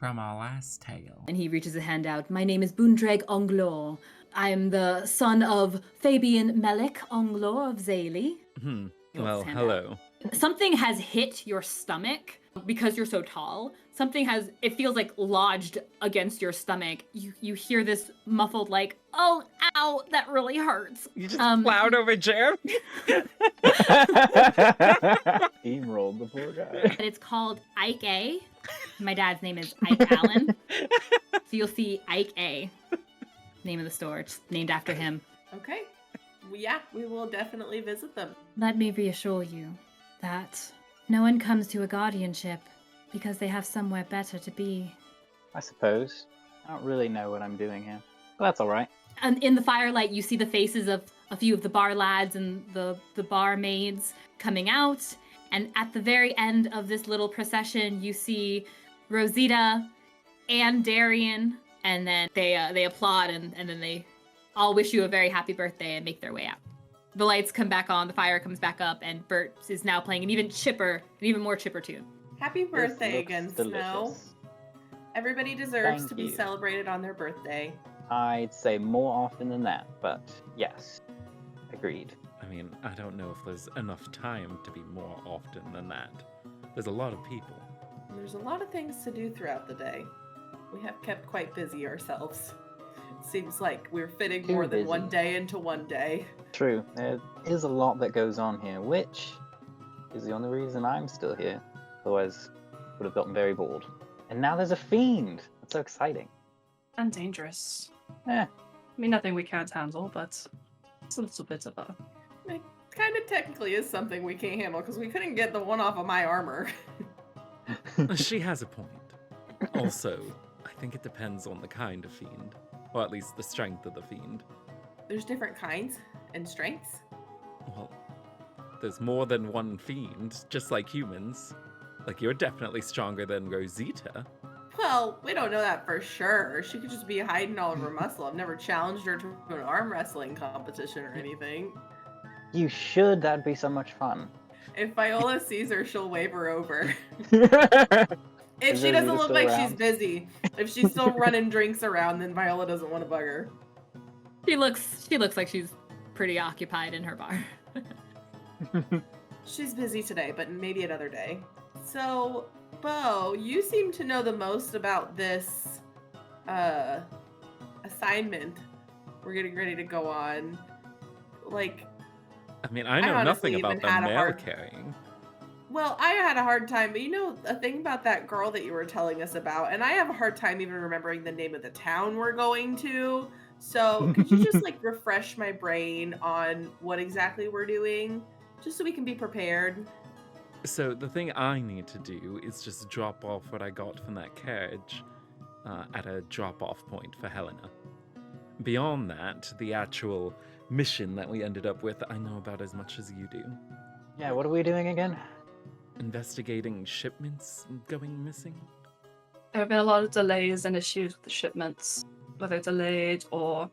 from our last tale. And he reaches a hand out. My name is Bundrag Onglor. I am the son of Fabian Melik Onglor of Zayli. Well, hello. Something has hit your stomach because you're so tall. It feels like lodged against your stomach. You hear this muffled like, oh, ow, that really hurts. You just plowed over Jeremy? Steamrolled the poor guy. And it's called Ike A. My dad's name is Ike Allen. So you'll see Ike A. Name of the store. It's named after him. Okay. Yeah, we will definitely visit them. Let me reassure you that no one comes to a guardianship because they have somewhere better to be. I suppose. I don't really know what I'm doing here. But that's alright. And in the firelight, you see the faces of a few of the bar lads and the barmaids coming out. And at the very end of this little procession, you see Rosita and Darian. And then they applaud and then they all wish you a very happy birthday and make their way out. The lights come back on, the fire comes back up, and Bert is now playing an even more chipper tune. Happy birthday again, delicious. Snow. Everybody deserves Thank to be you. celebrated on their birthday. I'd say more often than that, but yes. Agreed. I mean, I don't know if there's enough time to be more often than that. There's a lot of people. And there's a lot of things to do throughout the day. We have kept quite busy ourselves. Seems like we're fitting more than one day into one day. True. There is a lot that goes on here, which is the only reason I'm still here. Otherwise, I would have gotten very bored. And now there's a fiend. That's so exciting. And dangerous. Eh. I mean, nothing we can't handle, but it's a little bit of a... It kind of technically is something we can't handle because we couldn't get the one off of my armor. She has a point. Also, I think it depends on the kind of fiend. Or at least the strength of the fiend. There's different kinds and strengths. Well, there's more than one fiend, just like humans. Like, you're definitely stronger than Rosita. Well, we don't know that for sure. She could just be hiding all of her muscle. I've never challenged her to an arm wrestling competition or anything. You should. That'd be so much fun. If Viola sees her, she'll wave her over. If Is she doesn't Rosita look still like around? she's busy, if she's still running drinks around, then Viola doesn't want to bug her. She looks like she's pretty occupied in her bar. She's busy today, but maybe another day. So, Beau, you seem to know the most about this assignment we're getting ready to go on. Like, I mean, I know nothing honestly about even the had a mail hard- carrying. well, I had a hard time, but you know, a thing about that girl that you were telling us about, and I have a hard time even remembering the name of the town we're going to. So, could you just like refresh my brain on what exactly we're doing, just so we can be prepared? So the thing I need to do is just drop off what I got from that carriage at a drop-off point for Helena. Beyond that, the actual mission that we ended up with, I know about as much as you do. Yeah, what are we doing again? Investigating shipments going missing? There have been a lot of delays and issues with the shipments, whether delayed or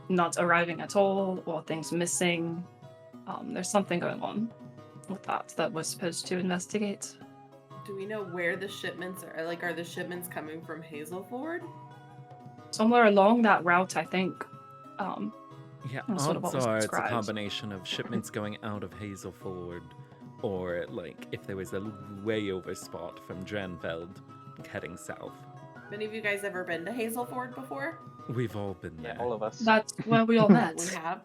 not arriving at all, or things missing. There's something going on with that we're supposed to investigate. Do we know where the shipments are? Like, are the shipments coming from Hazelford? Somewhere along that route, I think. Yeah, That's sort of what odds was are it's a described. combination of shipments going out of Hazelford, or like if there was a way-over spot from Dranfeld heading south. Have any of you guys ever been to Hazelford before? We've all been there. Yeah, all of us. That's where we all met. We have.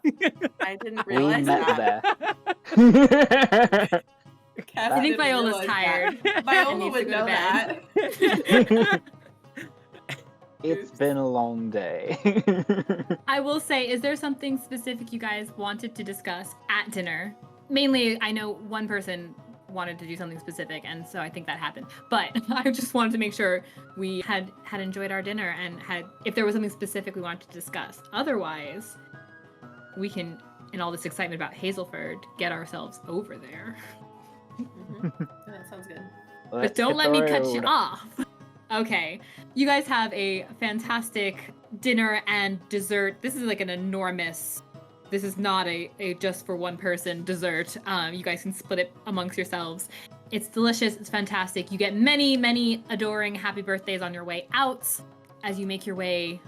I didn't We realize met that. there. Cassie I think didn't Viola's realize tired. that. Viola needs to would go to know bed. that. It's been a long day. I will say, is there something specific you guys wanted to discuss at dinner? Mainly, I know one person wanted to do something specific, and so I think that happened. But I just wanted to make sure we had enjoyed our dinner and had, if there was something specific we wanted to discuss. Otherwise, we can, in all this excitement about Hazelford, get ourselves over there. That sounds good. But don't let me cut you off. Okay, you guys have a fantastic dinner and dessert. This is like an enormous, this is not a just for one person dessert. You guys can split it amongst yourselves. It's delicious. It's fantastic. You get many, many adoring happy birthdays on your way out as you make your way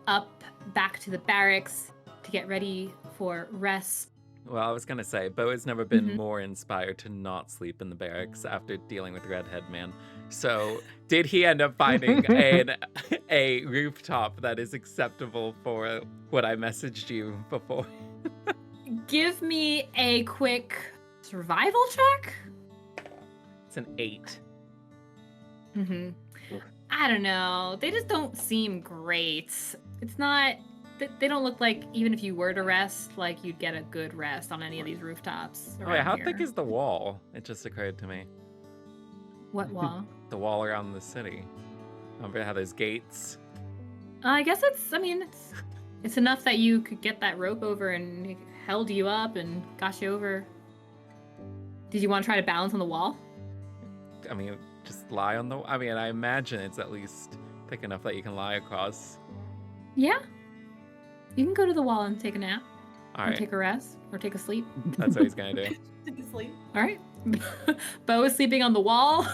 up back to the barracks to get ready for rest. Well, I was gonna say, Beau has never been more inspired to not sleep in the barracks after dealing with Redhead Man. So, did he end up finding a rooftop that is acceptable for what I messaged you before? Give me a quick survival check. It's an 8. I don't know. They just don't seem great. It's not. They don't look like, even if you were to rest, like you'd get a good rest on any of these rooftops. Oh, wait, how here. thick is the wall? It just occurred to me. What wall? The wall around the city. Remember how there's gates? I guess it's enough that you could get that rope over and it held you up and got you over. Did you want to try to balance on the wall? I mean, just lie on the... I mean, I imagine it's at least thick enough that you can lie across. Yeah. You can go to the wall and take a nap. All or right. take a rest. Or take a sleep. That's what he's going to do. Take a sleep. All right. Beau is sleeping on the wall.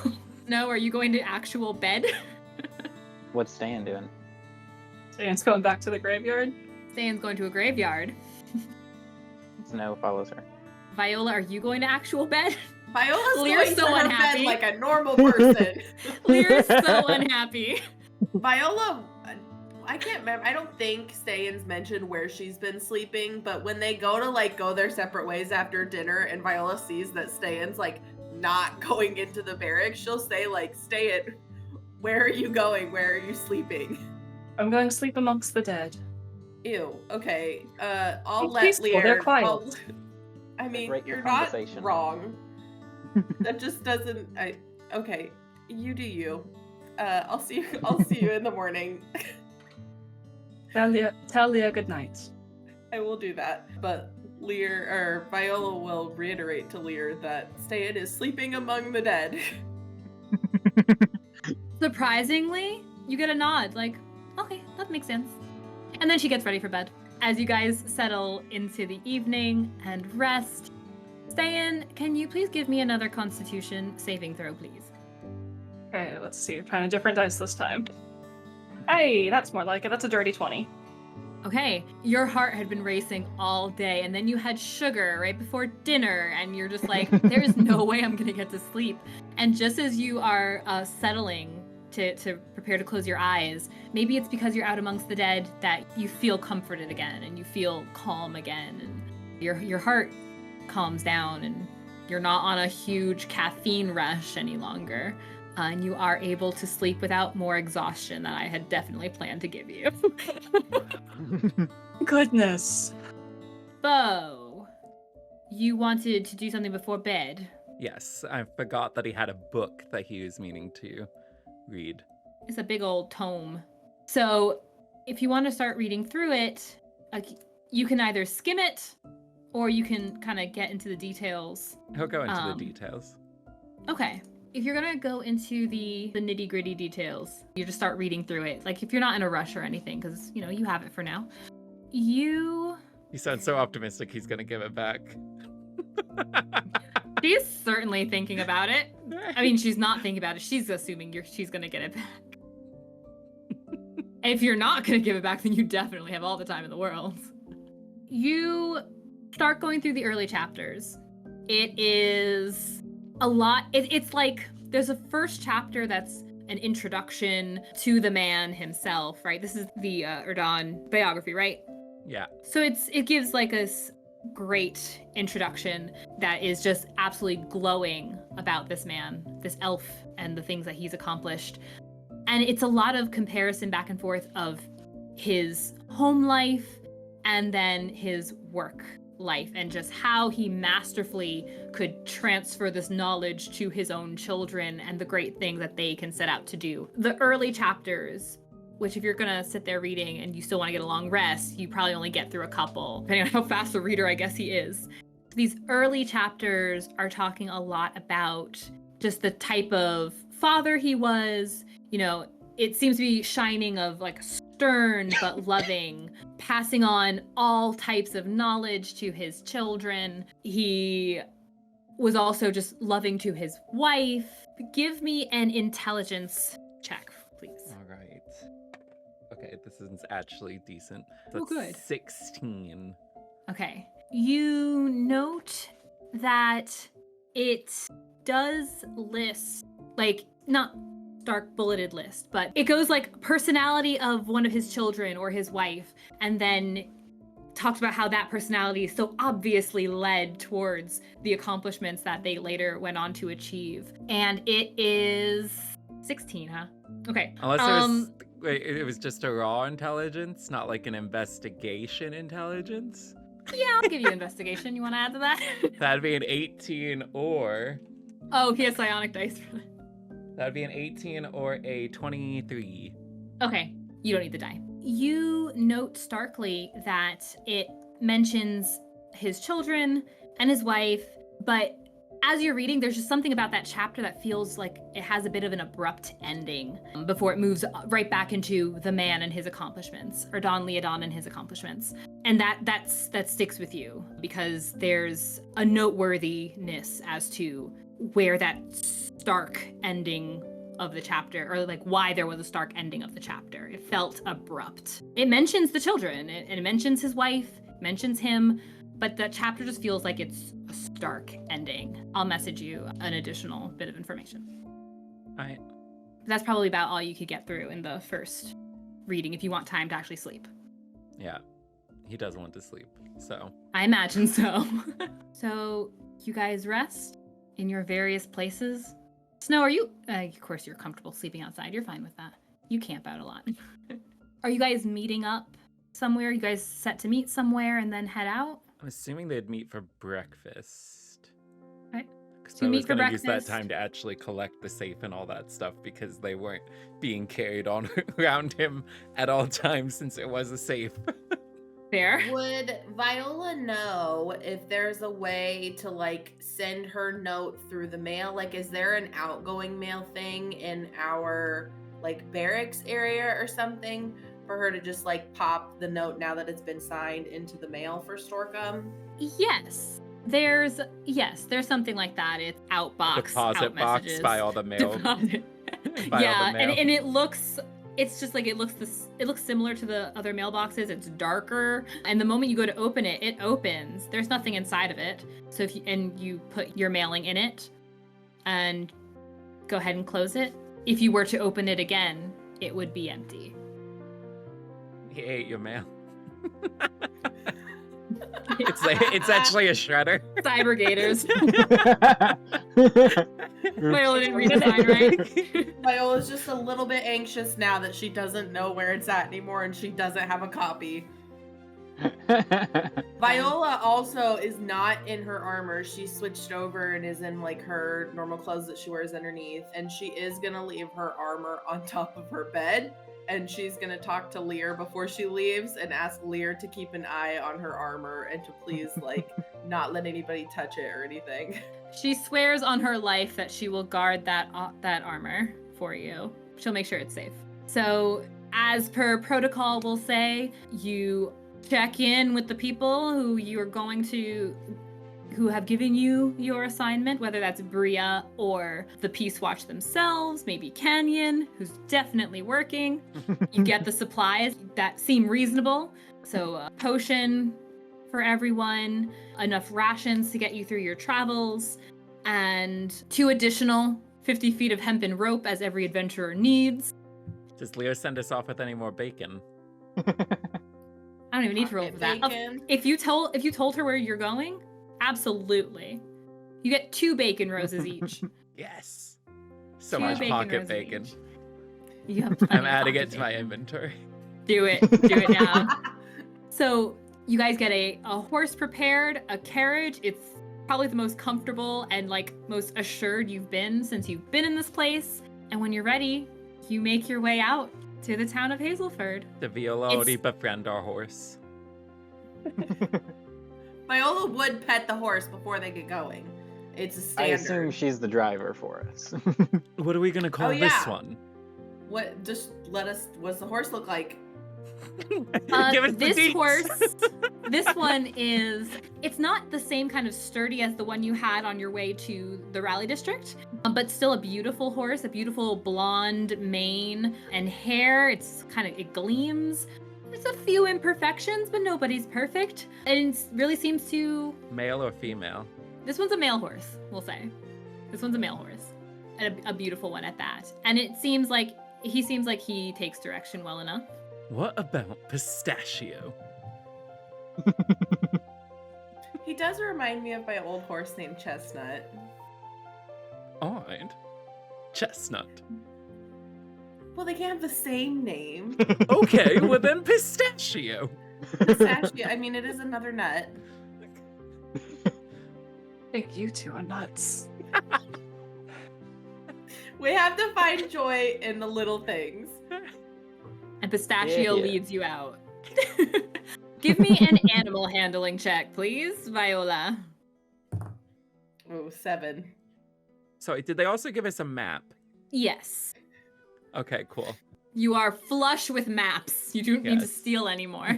No, are you going to actual bed? What's Ste'yn doing? Ste'yn's going back to the graveyard. Ste'yn's going to a graveyard. Snow follows her. Viola, are you going to actual bed? Viola's Lear's going so to her unhappy. bed like a normal person. Lear is so unhappy. Viola, I can't remember. I don't think Ste'yn's mentioned where she's been sleeping, but when they go to go their separate ways after dinner and Viola sees that Ste'yn's not going into the barracks, she'll say Ste'yn, where are you going? Where are you sleeping? I'm going to sleep amongst the dead. Ew. Okay. I'll It's let peaceful, Lear. they're quiet. I mean, break the you're not conversation. wrong. That just doesn't. Okay. You do you. I'll see you. I'll see you in the morning. Tell Leah good night. I will do that. But Viola will reiterate to Lear that Ste'yn is sleeping among the dead. Surprisingly, you get a nod, okay, that makes sense. And then she gets ready for bed. As you guys settle into the evening and rest, Ste'yn, can you please give me another Constitution saving throw, please? Okay, let's see. Trying a different dice this time. Hey, that's more like it. That's a dirty 20. Okay, your heart had been racing all day, and then you had sugar right before dinner, and you're just like, there's no way I'm gonna get to sleep. And just as you are settling to prepare to close your eyes, maybe it's because you're out amongst the dead that you feel comforted again, and you feel calm again, and your heart calms down, and you're not on a huge caffeine rush any longer. And you are able to sleep without more exhaustion that I had definitely planned to give you. Goodness. Beau, you wanted to do something before bed. Yes, I forgot that he had a book that he was meaning to read. It's a big old tome. So if you want to start reading through it, you can either skim it or you can kind of get into the details. He'll go into the details. Okay. If you're going to go into the nitty-gritty details, you just start reading through it. If you're not in a rush or anything, because, you have it for now. He sounds so optimistic he's going to give it back. She's certainly thinking about it. I mean, she's not thinking about it. She's assuming she's going to get it back. If you're not going to give it back, then you definitely have all the time in the world. You start going through the early chapters. It is a lot. It's there's a first chapter that's an introduction to the man himself, right? This is the Erdan biography, right? Yeah. So it gives a great introduction that is just absolutely glowing about this man, this elf, and the things that he's accomplished. And it's a lot of comparison back and forth of his home life and then his work life, and just how he masterfully could transfer this knowledge to his own children and the great things that they can set out to do. The early chapters, which if you're gonna sit there reading and you still want to get a long rest, you probably only get through a couple, depending on how fast a reader I guess he is. These early chapters are talking a lot about just the type of father he was. It seems to be shining of stern but loving, passing on all types of knowledge to his children. He was also just loving to his wife. Give me an intelligence check, please. All right. Okay, this is actually decent. Oh, That's good. 16. Okay. You note that it does list, like, not dark bulleted list, but it goes like personality of one of his children or his wife, and then talks about how that personality so obviously led towards the accomplishments that they later went on to achieve. And it is 16, huh? Okay. Unless it was just a raw intelligence, not like an investigation intelligence. Yeah, I'll give you investigation. You want to add to that? That'd be an 18 or... Oh, he has psionic dice for that. That'd be an 18 or a 23. Okay, you don't need the die. You note starkly that it mentions his children and his wife, but as you're reading, there's just something about that chapter that feels like it has a bit of an abrupt ending before it moves right back into the man and his accomplishments, or Don Leodon and his accomplishments. And that sticks with you because there's a noteworthiness as to where that stark ending of the chapter, or like why there was a stark ending of the chapter. It felt abrupt. It mentions the children, it mentions his wife, mentions him, but the chapter just feels like it's a stark ending. I'll message you an additional bit of information. All right. That's probably about all you could get through in the first reading if you want time to actually sleep. Yeah, he doesn't want to sleep, so. I imagine so. So you guys rest in your various places. Snow, are you... of course, you're comfortable sleeping outside. You're fine with that. You camp out a lot. Are you guys meeting up somewhere? You guys set to meet somewhere and then head out? I'm assuming they'd meet for breakfast. Okay. Because So I meet was for going to use that breakfast. time to actually collect the safe and all that stuff because they weren't being carried on around him at all times since it was a safe. Fair. Would Viola know if there's a way to like send her note through the mail? Like, is there an outgoing mail thing in our like barracks area or something for her to just like pop the note now that it's been signed into the mail for Storkum? Yes. There's something like that. It's outbox. Deposit out box messages. by all the mail. Deposit. By all Yeah, the mail. and it looks, it's just like it looks similar to the other mailboxes. It's darker, and the moment you go to open it, it opens. There's nothing inside of it. So if you put your mailing in it and go ahead and close it, if you were to open it again, it would be empty. He ate your mail. It's actually a shredder. Cyber gators. Viola didn't read the sign right. Viola's just a little bit anxious now that she doesn't know where it's at anymore and she doesn't have a copy. Viola also is not in her armor. She switched over and is in like her normal clothes that she wears underneath, and she is gonna leave her armor on top of her bed, and she's gonna talk to Lear before she leaves and ask Lear to keep an eye on her armor and to please like not let anybody touch it or anything. She swears on her life that she will guard that armor for you. She'll make sure it's safe. So, as per protocol, we'll say you check in with the people who have given you your assignment, whether that's Bria or the Peace Watch themselves, maybe Canyon, who's definitely working. You get the supplies that seem reasonable. So a potion for everyone, enough rations to get you through your travels, and 2 additional 50 feet of hempen rope as every adventurer needs. Does Leo send us off with any more bacon? I don't even need to roll for that. Bacon. If you told her where you're going, absolutely. You get 2 bacon roses each. Yes. So 2 much bacon pocket roses bacon. each. You have plenty I'm of adding pocket it to my bacon. inventory. Do it now. So you guys get a horse prepared, a carriage. It's probably the most comfortable and like most assured you've been since you've been in this place. And when you're ready, you make your way out to the town of Hazelford. The Viola already befriend our horse. Viola would pet the horse before they get going. It's a I standard. assume she's the driver for us. What are we gonna call Oh, this yeah. one? What? Just let us. What's the horse look like? Give us the This deets. horse, this one it's not the same kind of sturdy as the one you had on your way to the rally district, but still a beautiful horse, a beautiful blonde mane and hair. It gleams. There's a few imperfections, but nobody's perfect. And it really seems to... Male or female? This one's a male horse, we'll say. This one's a male horse. And a beautiful one at that. And it seems like he takes direction well enough. What about Pistachio? He does remind me of my old horse named Chestnut. Alright. Chestnut. Well, they can't have the same name. Okay, well then Pistachio. Pistachio, I mean, it is another nut. I think you two are nuts. We have to find joy in the little things. And Pistachio Yeah. leads you out. Give me an animal handling check, please, Viola. Oh, 7. Sorry, did they also give us a map? Yes. Okay, cool. You are flush with maps. You don't need to Yes. steal anymore.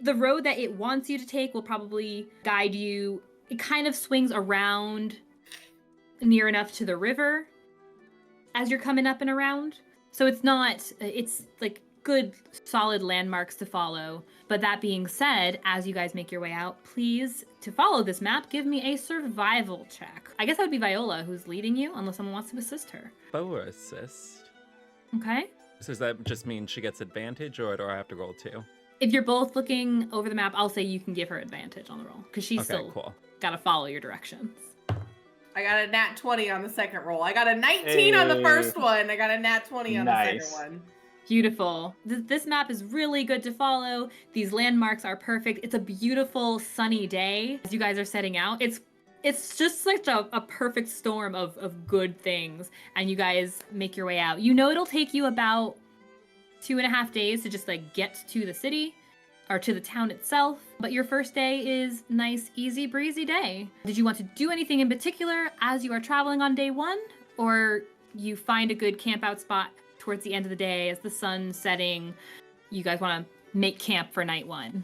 The road that it wants you to take will probably guide you. It kind of swings around near enough to the river as you're coming up and around. So it's like good, solid landmarks to follow. But that being said, as you guys make your way out, please, to follow this map, give me a survival check. I guess that would be Viola who's leading you, unless someone wants to assist her. Beau assist. Okay? So does that just mean she gets advantage, or do I have to roll too? If you're both looking over the map, I'll say you can give her advantage on the roll, because she's Okay, still cool. got to follow your directions. I got a nat 20 on the second roll. I got a 19 on the Hey. first one. I got a nat 20 on the Nice. second one. Beautiful. This map is really good to follow. These landmarks are perfect. It's a beautiful sunny day as you guys are setting out. It's just such a perfect storm of good things, and you guys make your way out. You know it'll take you about 2.5 days to just like get to the city or to the town itself, but your first day is nice, easy breezy day. Did you want to do anything in particular as you are traveling on day one, or you find a good camp out spot towards the end of the day as the sun's setting? You guys want to make camp for night one?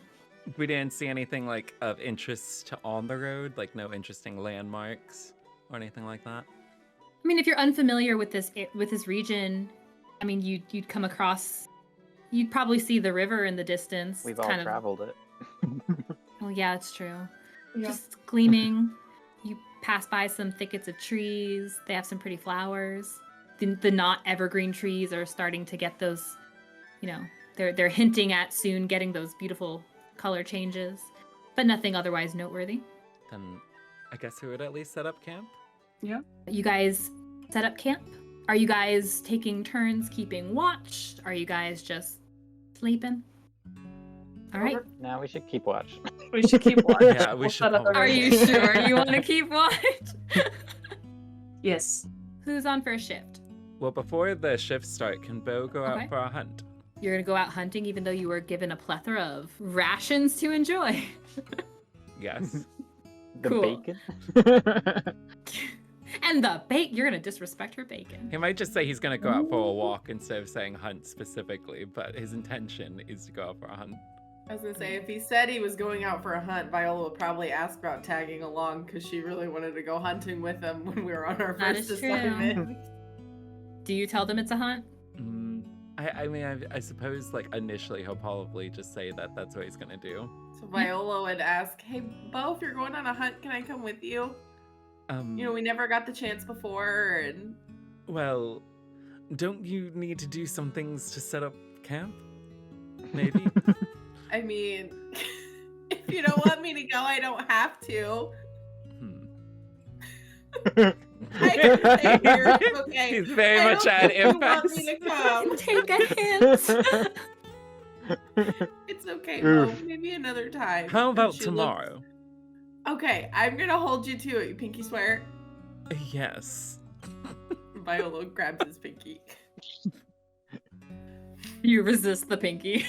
We didn't see anything like of interest on the road, like no interesting landmarks or anything like that. I mean, if you're unfamiliar with this region, I mean, you'd come across, you'd probably see the river in the distance. We've It's all traveled it. Oh yeah, it's true. Yeah. Just gleaming. You pass by some thickets of trees. They have some pretty flowers. The not evergreen trees are starting to get those, they're hinting at soon getting those beautiful color changes, but nothing otherwise noteworthy. Then I guess we would at least set up camp. Yeah. You guys set up camp? Are you guys taking turns keeping watch? Are you guys just sleeping? All right. Now we should keep watch. We should keep watch. Yeah, we We'll should set up a probably- Are you sure you want to keep watch? Yes. Who's on first shift? Well, before the shifts start, can Beau go Okay. out for a hunt? You're gonna go out hunting even though you were given a plethora of rations to enjoy. Yes. The Cool. bacon? And the bacon, you're gonna disrespect her bacon. He might just say he's gonna go out for a walk instead of saying hunt specifically, but his intention is to go out for a hunt. I was gonna say, if he said he was going out for a hunt, Viola would probably ask about tagging along because she really wanted to go hunting with him when we were on our That first is true. assignment. Do you tell them it's a hunt? I mean, I suppose like initially he'll probably just say that that's what he's gonna do. So Viola would ask, "Hey, Beau, if you're going on a hunt, can I come with you? You know, we never got the chance before, and Well, don't you need to do some things to set up camp? Maybe? I mean, if you don't want me to go, I don't have to. I can stay here. It's okay. He's very I much don't at think you want impasse. me to come. Take a hint. It's okay, Oof. Beau. Maybe another time. How And about she tomorrow? looks- Okay, I'm gonna hold you to it. You pinky swear. Yes. Viola grabs his pinky. You resist the pinky.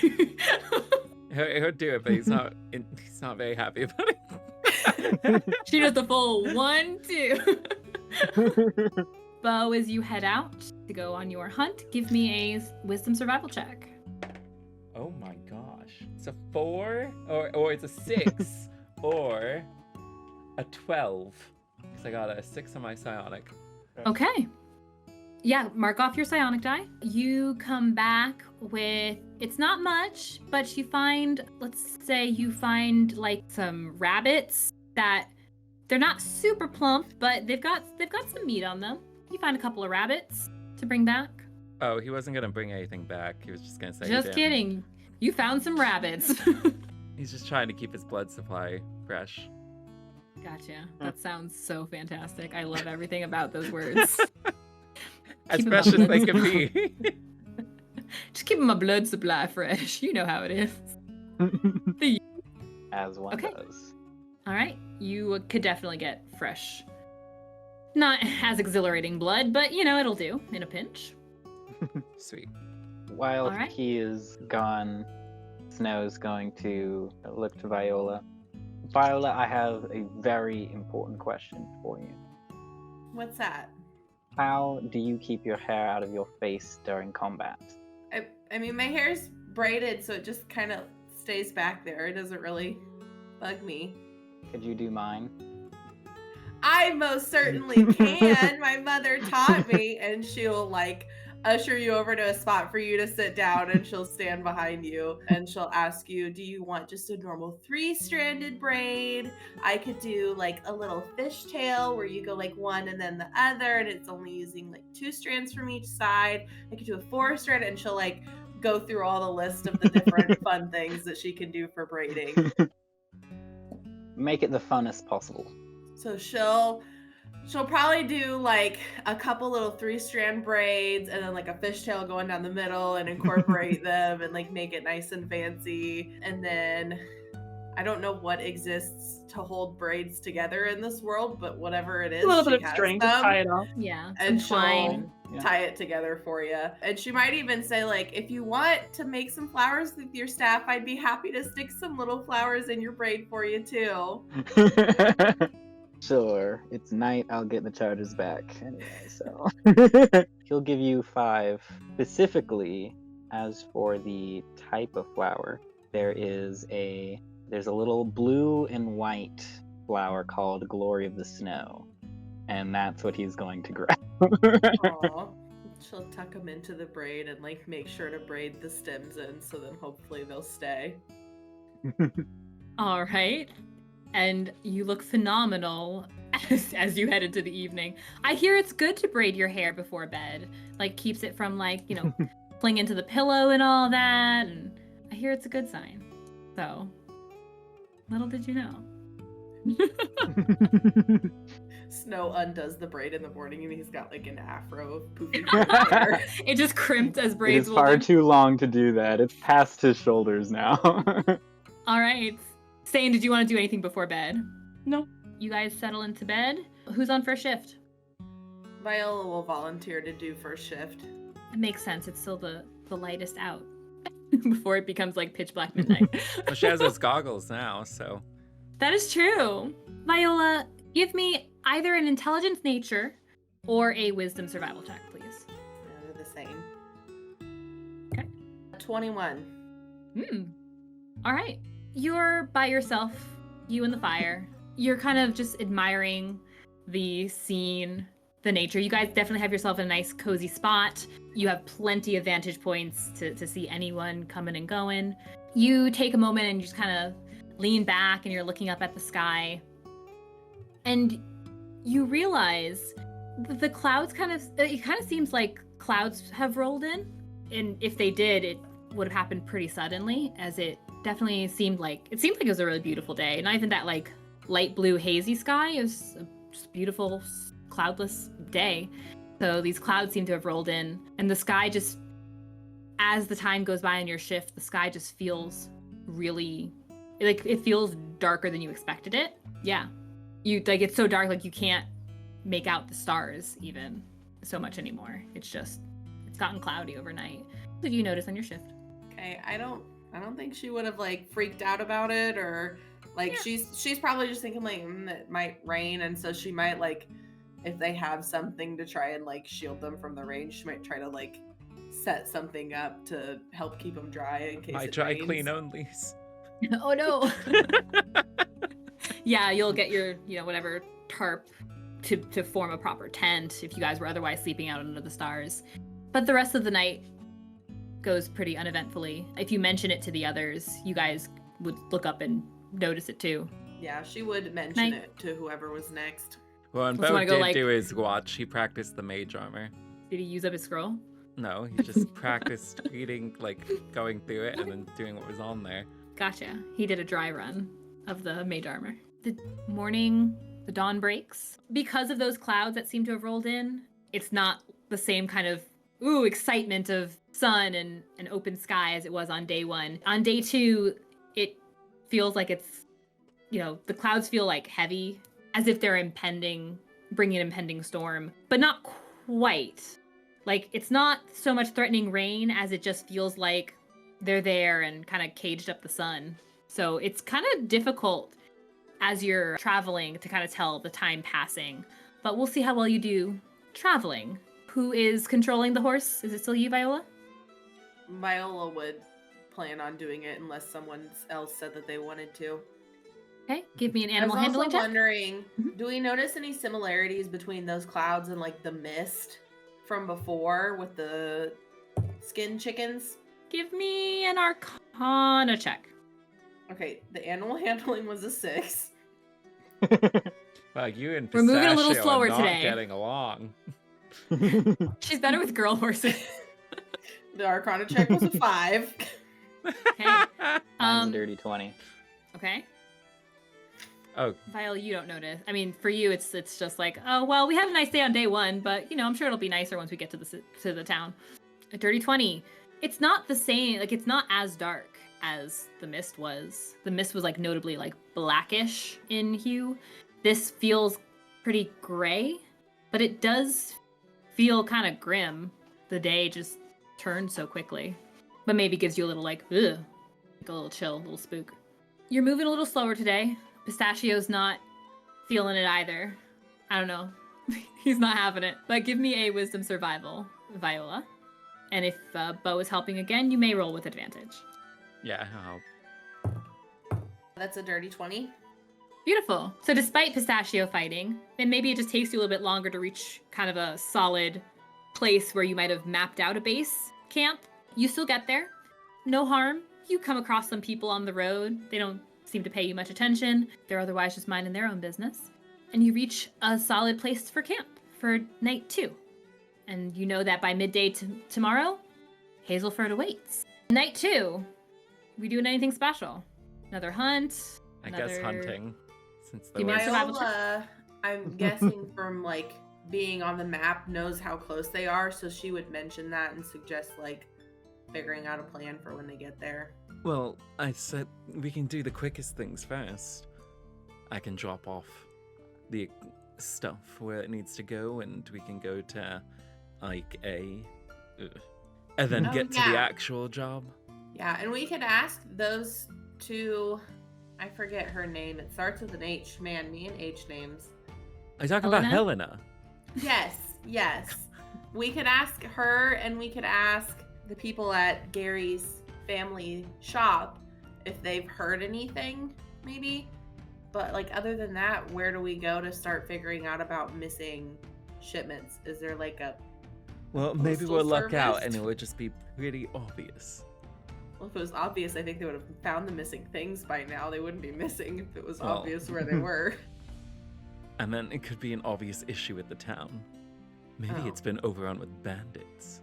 He'll do it, but he's not very happy about it. She does the full 1, 2. Beau, as you head out to go on your hunt, give me a wisdom survival check. Oh my gosh. It's a 4 or it's a 6 or a 12. Because I got a 6 on my psionic. Okay. Yeah, mark off your psionic die. You come back with, it's not much, but you find, let's say you find like some rabbits that they're not super plump, but they've got some meat on them. You find a couple of rabbits to bring back. Oh, he wasn't gonna bring anything back. He was just gonna say. Just kidding. You found some rabbits. He's just trying to keep his blood supply fresh. Gotcha. That sounds so fantastic. I love everything about those words. As Keep 'em fresh as up. they can be. Just keeping my blood supply fresh. You know how it is. As one Okay. does. All right. You could definitely get fresh. Not as exhilarating blood, but it'll do in a pinch. Sweet. While Alright. he is gone, Snow's going to look to Viola. Viola, I have a very important question for you. What's that? How do you keep your hair out of your face during combat? I mean, my hair's braided, so it just kind of stays back there. It doesn't really bug me. Could you do mine? I most certainly can. My mother taught me, and she'll usher you over to a spot for you to sit down, and she'll stand behind you and she'll ask you, do you want just a normal 3-stranded braid? I could do a little fishtail where you go one and then the other, and it's only using 2 strands from each side. I could do a 4-strand, and she'll go through all the list of the different fun things that she can do for braiding. Make it the funnest possible. So she'll probably do a couple little 3-strand braids and then a fishtail going down the middle and incorporate them and make it nice and fancy. And then I don't know what exists to hold braids together in this world, but whatever it is, A little she bit of has string to them, tie it off. Yeah. and Some twine. she'll tie it together for you. And she might even say if you want to make some flowers with your staff, I'd be happy to stick some little flowers in your braid for you too. Sure, it's night, I'll get the charges back anyway, so. He'll give you 5. Specifically, as for the type of flower, there's a little blue and white flower called Glory of the Snow. And that's what he's going to grab. Aw. She'll tuck them into the braid and make sure to braid the stems in, so then hopefully they'll stay. All right. And you look phenomenal as you head into the evening. I hear it's good to braid your hair before bed. Keeps it from fling into the pillow and all that. And I hear it's a good sign. So, little did you know. Snow undoes the braid in the morning and he's got an afro of poofy hair. It just crimped as It braids is will far do. too long to do that. It's past his shoulders now. All right. Ste'yn, did you want to do anything before bed? No. You guys settle into bed. Who's on first shift? Viola will volunteer to do first shift. It makes sense. It's still the lightest out before it becomes pitch black midnight. Well, she has those goggles now, so. That is true. Viola, give me either an intelligence nature or a wisdom survival check, please. Yeah, they're the same. Okay. 21. All right. You're by yourself, you and the fire. You're kind of just admiring the scene, the nature. You guys definitely have yourself in a nice cozy spot. You have plenty of vantage points to see anyone coming and going. You take a moment and you just kind of lean back and you're looking up at the sky. And you realize that the clouds it kind of seems like clouds have rolled in. And if they did, it would have happened pretty suddenly, as it definitely seemed like it was a really beautiful day. Not even that light blue hazy sky. It was a just beautiful cloudless day. So these clouds seem to have rolled in, and the sky just, as the time goes by on your shift, the sky just feels really it feels darker than you expected it. Yeah. You it's so dark you can't make out the stars even so much anymore. It's gotten cloudy overnight. What did you notice on your shift? Okay, I don't think she would have freaked out about it, or Yeah. she's probably just thinking it might rain, and so she might if they have something to try and shield them from the rain, she might try to set something up to help keep them dry in case My it dry rains. clean onlys. Oh no. Yeah, you'll get your, whatever tarp to form a proper tent if you guys were otherwise sleeping out under the stars. But the rest of the night goes pretty uneventfully. If you mention it to the others, you guys would look up and notice it too. Yeah, she would mention it to whoever was next. Well, and Unless you Beau wanna go, did do his watch. He practiced the mage armor. Did he use up his scroll? No, he just practiced reading, going through it and then doing what was on there. Gotcha. He did a dry run of the mage armor. The morning, the dawn breaks. Because of those clouds that seem to have rolled in, it's not the same kind of excitement of sun and an open sky as it was on day 1. On day 2, it feels like it's, the clouds feel like heavy, as if they're bringing an impending storm, but not quite. Like, it's not so much threatening rain as it just feels like they're there and kind of caged up the sun. So it's kind of difficult as you're traveling to kind of tell the time passing. But we'll see how well you do traveling. Who is controlling the horse? Is it still you, Viola? Viola would plan on doing it unless someone else said that they wanted to. Okay, give me an animal I was handling also check. wondering, Mhm. do we notice any similarities between those clouds and the mist from before with the skin chickens? Give me an arcana check. Okay, the animal handling was a 6. Well, you and We're moving a little Pistachio slower are not today. getting along. She's better with girl horses. The Arcana check was a 5. Okay. Mine's a dirty 20. Okay. Oh, Viola, you don't notice. I mean, for you, it's just like, oh well, we had a nice day on day 1, but I'm sure it'll be nicer once we get to the town. A dirty 20. It's not the same. It's not as dark as the mist was. The mist was notably blackish in hue. This feels pretty gray, but it does feel kind of grim. The day just turned so quickly, but maybe gives you a little ugh, a little chill, a little spook. You're moving a little slower today. Pistachio's not feeling it either. I don't know. He's not having it. But give me a wisdom survival, Viola. And if Beau is helping again, you may roll with advantage. yeah. That's a dirty 20. Beautiful. So despite Pistachio fighting, and maybe it just takes you a little bit longer to reach kind of a solid place where you might have mapped out a base camp, you still get there. No harm. You come across some people on the road. They don't seem to pay you much attention. They're otherwise just minding their own business. And you reach a solid place for camp for night 2. And you know that by midday tomorrow, Hazelford awaits. Night 2, we doing anything special? Another hunt? I guess hunting. Since Give there me a was... survival check. Viola, I'm guessing from being on the map, knows how close they are, so she would mention that and suggest figuring out a plan for when they get there. Well, I said we can do the quickest things first. I can drop off the stuff where it needs to go, and we can go to and then get to the yeah. actual job. Yeah, and we could ask those two. I forget her name. It starts with an H. Man, me and H names. Are you talking about Helena? Yes. We could ask her, and we could ask the people at Gary's family shop if they've heard anything, maybe. But other than that, where do we go to start figuring out about missing shipments? Is there a Well, maybe postal we'll luck out, service? and it would just be pretty obvious. Well, if it was obvious, I think they would have found the missing things by now. They wouldn't be missing if it was Well. obvious where they were. And then it could be an obvious issue with the town. Maybe Oh. it's been overrun with bandits.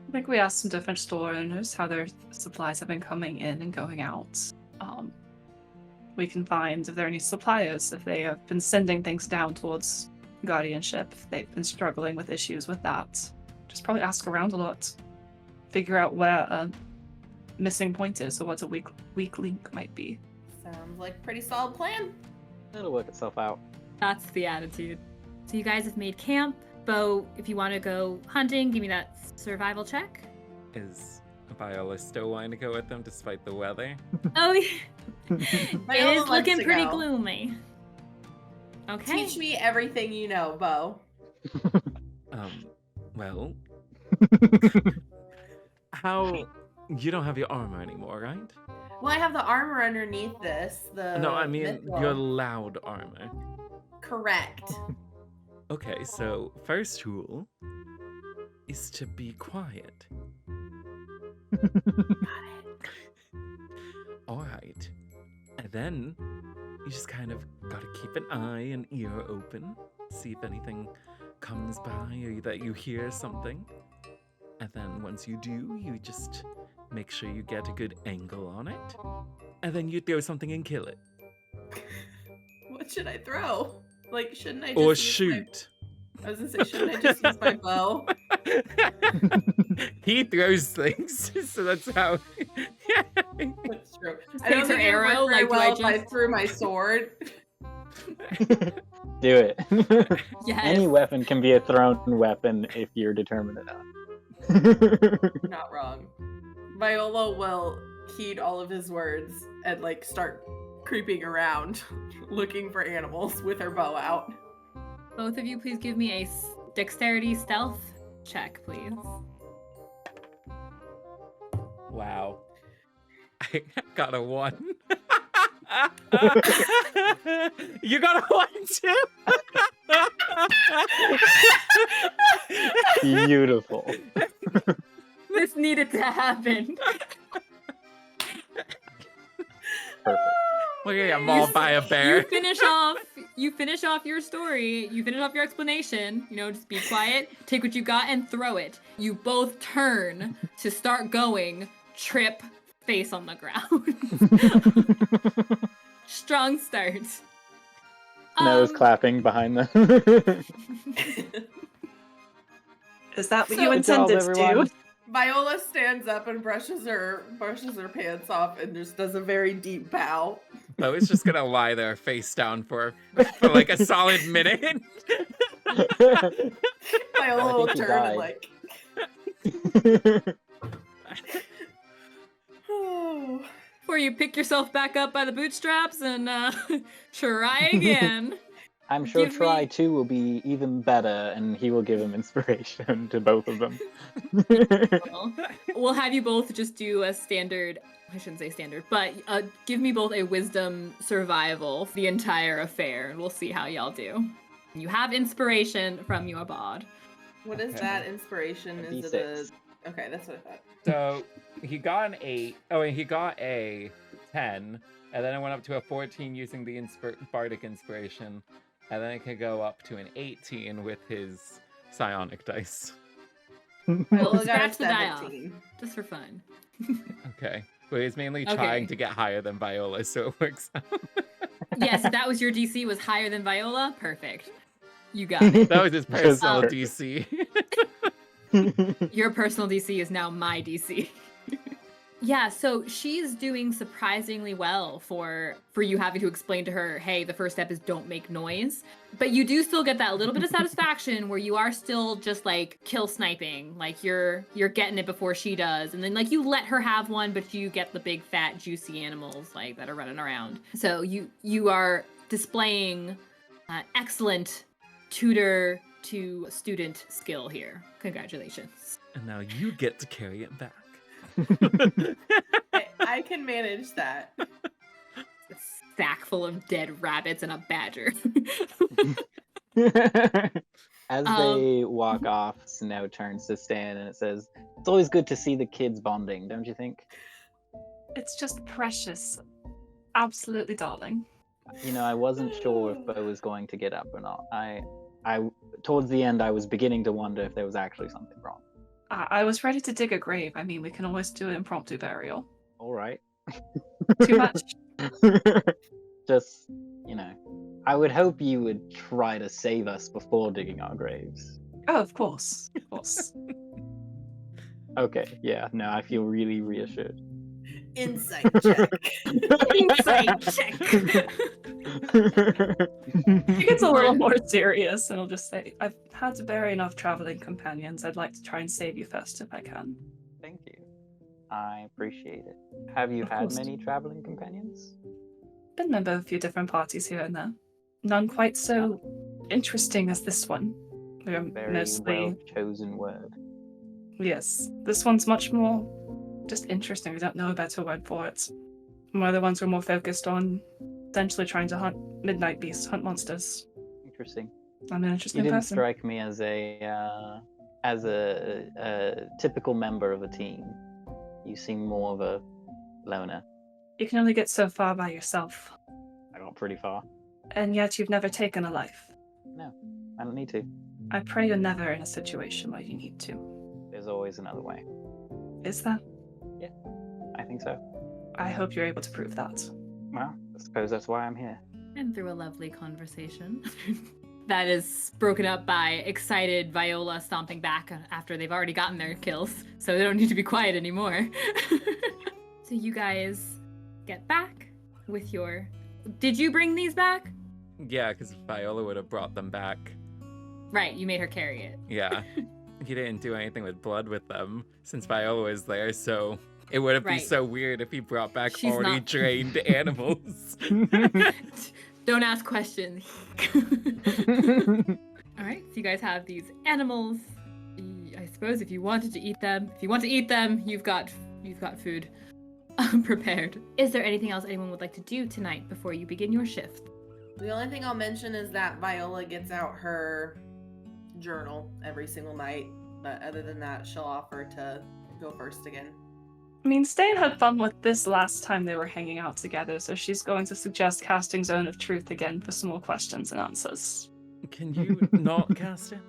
I think we asked some different store owners how their supplies have been coming in and going out. We can find if there are any suppliers, if they have been sending things down towards guardianship, if they've been struggling with issues with that. Just probably ask around a lot. Figure out where a missing point is or what a weak link might be. Sounds like a pretty solid plan. It'll work itself out. That's the attitude. So you guys have made camp. Beau, if you want to go hunting, give me that survival check. Is Viola still wanting to go with them despite the weather? Oh, yeah. Viola It is wants looking to pretty go. gloomy. Okay. Teach me everything you know, Beau. Well, How? You don't have your armor anymore, right? Well, I have the armor underneath this. No, I mean mithril. your loud armor. Correct. Okay, so first rule is to be quiet. Alright. And then you just kind of gotta keep an eye and ear open. See if anything comes by or that you hear something. And then once you do, you just make sure you get a good angle on it. And then you throw something and kill it. What should I throw? Like, shouldn't I just Or use shoot. I was gonna say, shouldn't I just use my bow? He throws things, so that's how. That's true. I Takes don't her think it would arrow, work very like, do I well if I just- threw my sword. Do it. Yes. Any weapon can be a thrown weapon if you're determined enough. You're not wrong. Viola will heed all of his words and like start creeping around, looking for animals with her bow out. Both of you, please give me a dexterity stealth check, please. Wow. I got a 1. You got a 1 too? Beautiful. This needed to happen. Perfect. We're gonna get mauled by a bear. You finish off your story, you finish off your explanation, just be quiet, take what you got and throw it. You both turn to start going, trip, face on the ground. Strong start. Nose clapping behind them. Is that what So- you Good job, intended to do? everyone. Viola stands up and brushes her pants off and just does a very deep bow. Beau is just gonna lie there face down for like a solid minute. Viola will think he turn and died. oh. Before you pick yourself back up by the bootstraps and try again. I'm sure Give try me- 2 will be even better, and he will give him inspiration to both of them. We'll have you both just do a standard, I shouldn't say standard, but give me both a wisdom survival for the entire affair, and we'll see how y'all do. You have inspiration from your bod. What is Okay. that inspiration? A Is D6. it a... Okay, that's what I thought. So he got an 8. Oh, and he got a 10, and then I went up to a 14 using the bardic inspiration, and then it could go up to an 18 with his psionic dice. Well, Viola got a scratch the die off, 17. just for fun. Okay. Well, he's mainly Okay. trying to get higher than Viola, so it works out. Yes, if that was your DC was higher than Viola, perfect. You got it. That was his personal Just- DC. Your personal DC is now my DC. Yeah, so she's doing surprisingly well for you having to explain to her, hey, the first step is don't make noise. But you do still get that little bit of satisfaction where you are still just like kill sniping, like you're getting it before she does, and then like you let her have one, but you get the big fat juicy animals like that are running around. So you are displaying excellent tutor to student skill here. Congratulations. And now you get to carry it back. I can manage that. A sack full of dead rabbits and a badger. As they walk off, Snow turns to Stan and it says, "It's always good to see the kids bonding, don't you think?" It's just precious. Absolutely darling. I wasn't sure if Beau was going to get up or not. I towards the end, I was beginning to wonder if there was actually something wrong. I was ready to dig a grave. I mean, we can always do an impromptu burial. All right. Too much? Just, I would hope you would try to save us before digging our graves. Oh, of course. Of course. Okay, yeah, no, I feel really reassured. Insight check. Insight check. It gets a little more serious, and I'll just say, I've had to bury enough traveling companions. I'd like to try and save you first if I can. Thank you. I appreciate it. Have you Of had course. many traveling companions? Been a member of a few different parties here and there. None quite so interesting as this one. We're Very mostly well chosen word. Yes, this one's much more just interesting. We don't know a better word for it. One of the ones we're more focused on potentially trying to hunt midnight beasts, hunt monsters. Interesting. I'm an You interesting didn't person. strike me as a typical member of a team. You seem more of a loner. You can only get so far by yourself. I got pretty far. And yet you've never taken a life. No, I don't need to. I pray you're never in a situation where you need to. There's always another way. Is that? I think so. I hope you're able to prove that. Well, I suppose that's why I'm here. And through a lovely conversation that is broken up by excited Viola stomping back after they've already gotten their kills, so they don't need to be quiet anymore. So you guys get back with your... Did you bring these back? Yeah, because Viola would have brought them back. Right, you made her carry it. Yeah. He didn't do anything with blood with them since Viola was there, so it would be Right. so weird if he brought back She's already not- drained animals. Don't ask questions. All right, so you guys have these animals. I suppose if you wanted to eat them, you've got food prepared. Is there anything else anyone would like to do tonight before you begin your shift? The only thing I'll mention is that Viola gets out her journal every single night. But other than that, she'll offer to go first again. I mean, Ste'yn had fun with this last time they were hanging out together, so she's going to suggest casting Zone of Truth again for some more questions and answers. Can you not cast it?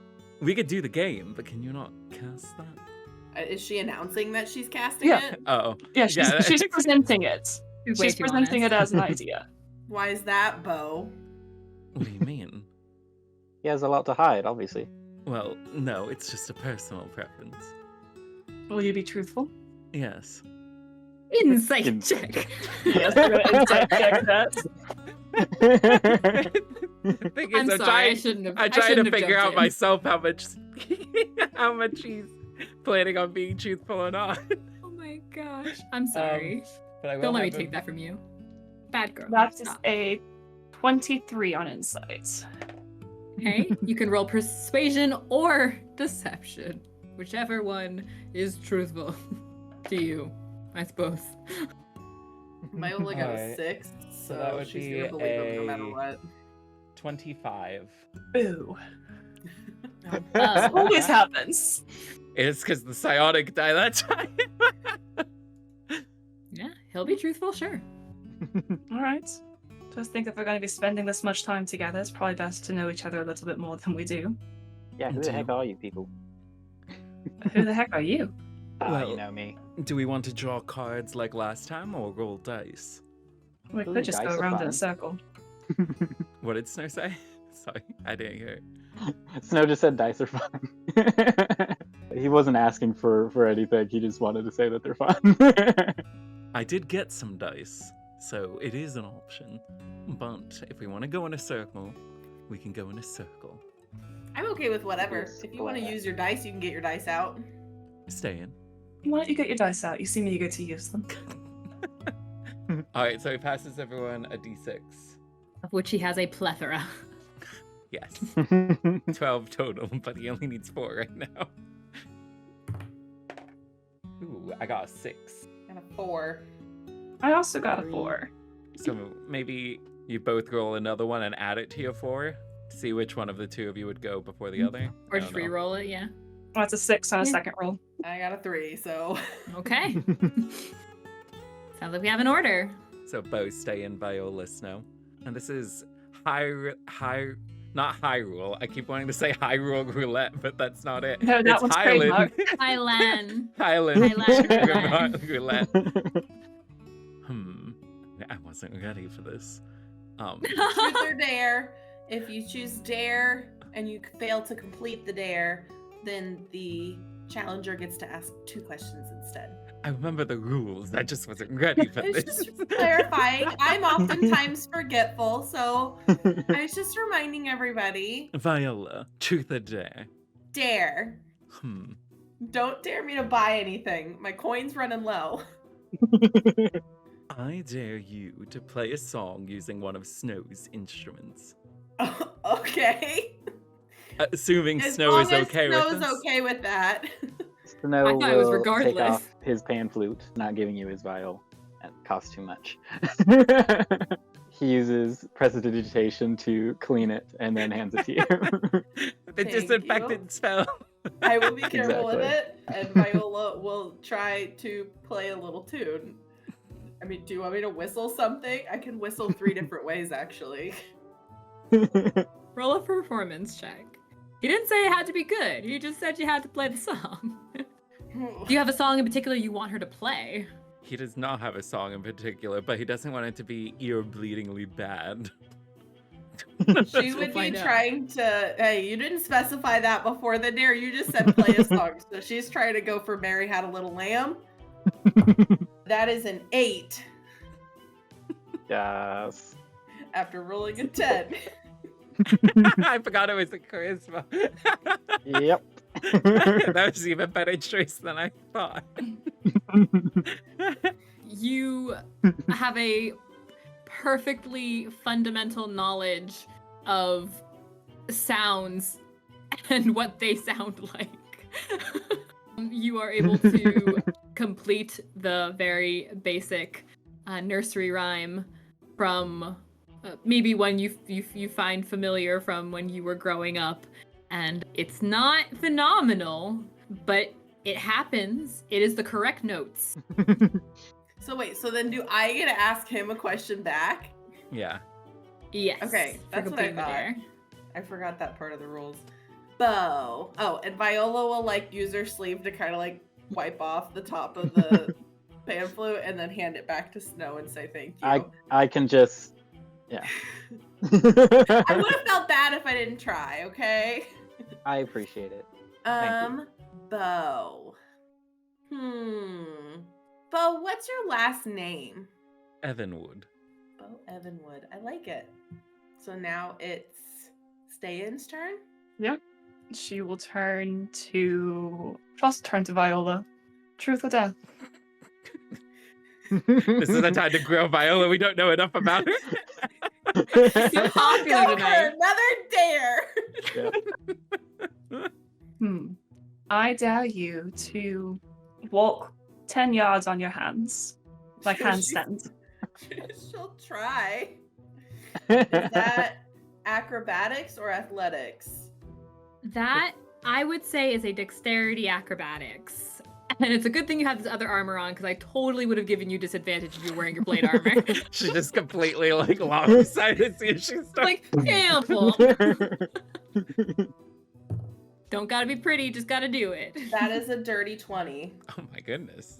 We could do the game, but can you not cast that? Is she announcing that she's casting Yeah. it? Oh. Yeah, she's presenting it. Way She's too presenting honest. it as an idea. Why is that, Beau? What do you mean? He has a lot to hide, obviously. Well, no, it's just a personal preference. Will you be truthful? Yes. Insight check. Yes, we're gonna insight check that. The thing is, I'm sorry, I shouldn't have. I try to shouldn't have figure out jumped in. myself how much he's planning on being truthful or not. Oh my gosh, I'm sorry. But I will Don't let me have take that from you. Bad girl. That is Stop. a 23 on insight. Okay, you can roll persuasion or deception, whichever one is truthful to you, I suppose. Viola got a Alright. 6, so that would she's be gonna believe him no matter a- what. 25. Boo. Oh. Always happens. It's because the psionic die that time. Yeah, he'll be truthful, sure. All right. Just think if we're going to be spending this much time together, it's probably best to know each other a little bit more than we do. Yeah, who the heck are you people? Who the heck are you? Well- You know me. Do we want to draw cards like last time or roll dice? We Ooh, could just dice go are around in fun. a circle. What did Snow say? Sorry, I didn't hear it. Snow just said dice are fun. He wasn't asking for anything. He just wanted to say that they're fun. I did get some dice, so it is an option. But if we want to go in a circle, we can go in a circle. I'm okay with whatever. Yes, If you want to glad. use your dice, you can get your dice out. Stay in. Why don't you get your dice out? You seem eager to use them. Alright, so he passes everyone a d6. Of which he has a plethora. Yes. 12 total, but he only needs 4 right now. Ooh, I got a 6. And a 4. I also got a 4. So maybe you both roll another one and add it to your 4 to see which one of the two of you would go before the other. Or I just don't know. re-roll it, yeah. Oh, that's a 6 on a Yeah. second roll. I got a 3, so. Okay. Sounds like we have an order. So Beau, Ste'yn, Viola, Snow. And this is not Hyrule. I keep wanting to say Hyrule Roulette, but that's not it. No, that It's one's Highland. Highland. Highland Highland Roulette. I wasn't ready for this. Truth or dare. If you choose dare and you fail to complete the dare, then the challenger gets to ask 2 questions instead. I remember the rules. I just wasn't ready for It's this. just clarifying. I'm oftentimes forgetful, so I was just reminding everybody. Viola, truth or dare? Dare. Don't dare me to buy anything. My coin's running low. I dare you to play a song using one of Snow's instruments. Okay. Assuming As Snow long is as okay Snow's with this. okay with that. Snow I thought it was will take regardless. off his pan flute, not giving you his vial. That costs too much. He uses prestidigitation to clean it and then hands it to you. The Thank disinfectant you. spell. I will be careful with Exactly. it, and Viola will try to play a little tune. I mean, do you want me to whistle something? I can whistle 3 different ways, actually. Roll a performance check. He didn't say it had to be good. He just said you had to play the song. Do you have a song in particular you want her to play? He does not have a song in particular, but he doesn't want it to be ear-bleedingly bad. She would be trying to. Hey, you didn't specify that before the dare. You just said play a song. So she's trying to go for Mary Had a Little Lamb. That is an 8 Yes. after rolling a 10. I forgot it was a charisma. Yep. That was even better choice than I thought. You have a perfectly fundamental knowledge of sounds and what they sound like. You are able to complete the very basic nursery rhyme from maybe one you find familiar from when you were growing up, and it's not phenomenal, but it happens. It is the correct notes. So wait, so then do I get to ask him a question back? Yeah. Yes. Okay, for that's what I completing the thought. dare. I forgot that part of the rules. Beau. Oh, and Viola will like use her sleeve to kind of like wipe off the top of the pan flute and then hand it back to Snow and say thank you. I can just, yeah. I would have felt bad if I didn't try, okay? I appreciate it. Thank you. Beau. Beau, what's your last name? Evanwood. Beau Evanwood. I like it. So now it's Ste'yn's turn? Yep. She will turn to Viola. Truth or dare? This is the time to grill Viola. We don't know enough about her. You're popular Go for tonight. another dare! I dare you to walk 10 yards on your hands. Like handstand. She'll try. Is that acrobatics or athletics? That, I would say, is a dexterity acrobatics. And it's a good thing you have this other armor on, because I totally would have given you disadvantage if you're wearing your blade armor. She just completely like lopsided as soon as she starts. Like, careful. Don't gotta be pretty, just gotta do it. That is a dirty 20. Oh my goodness.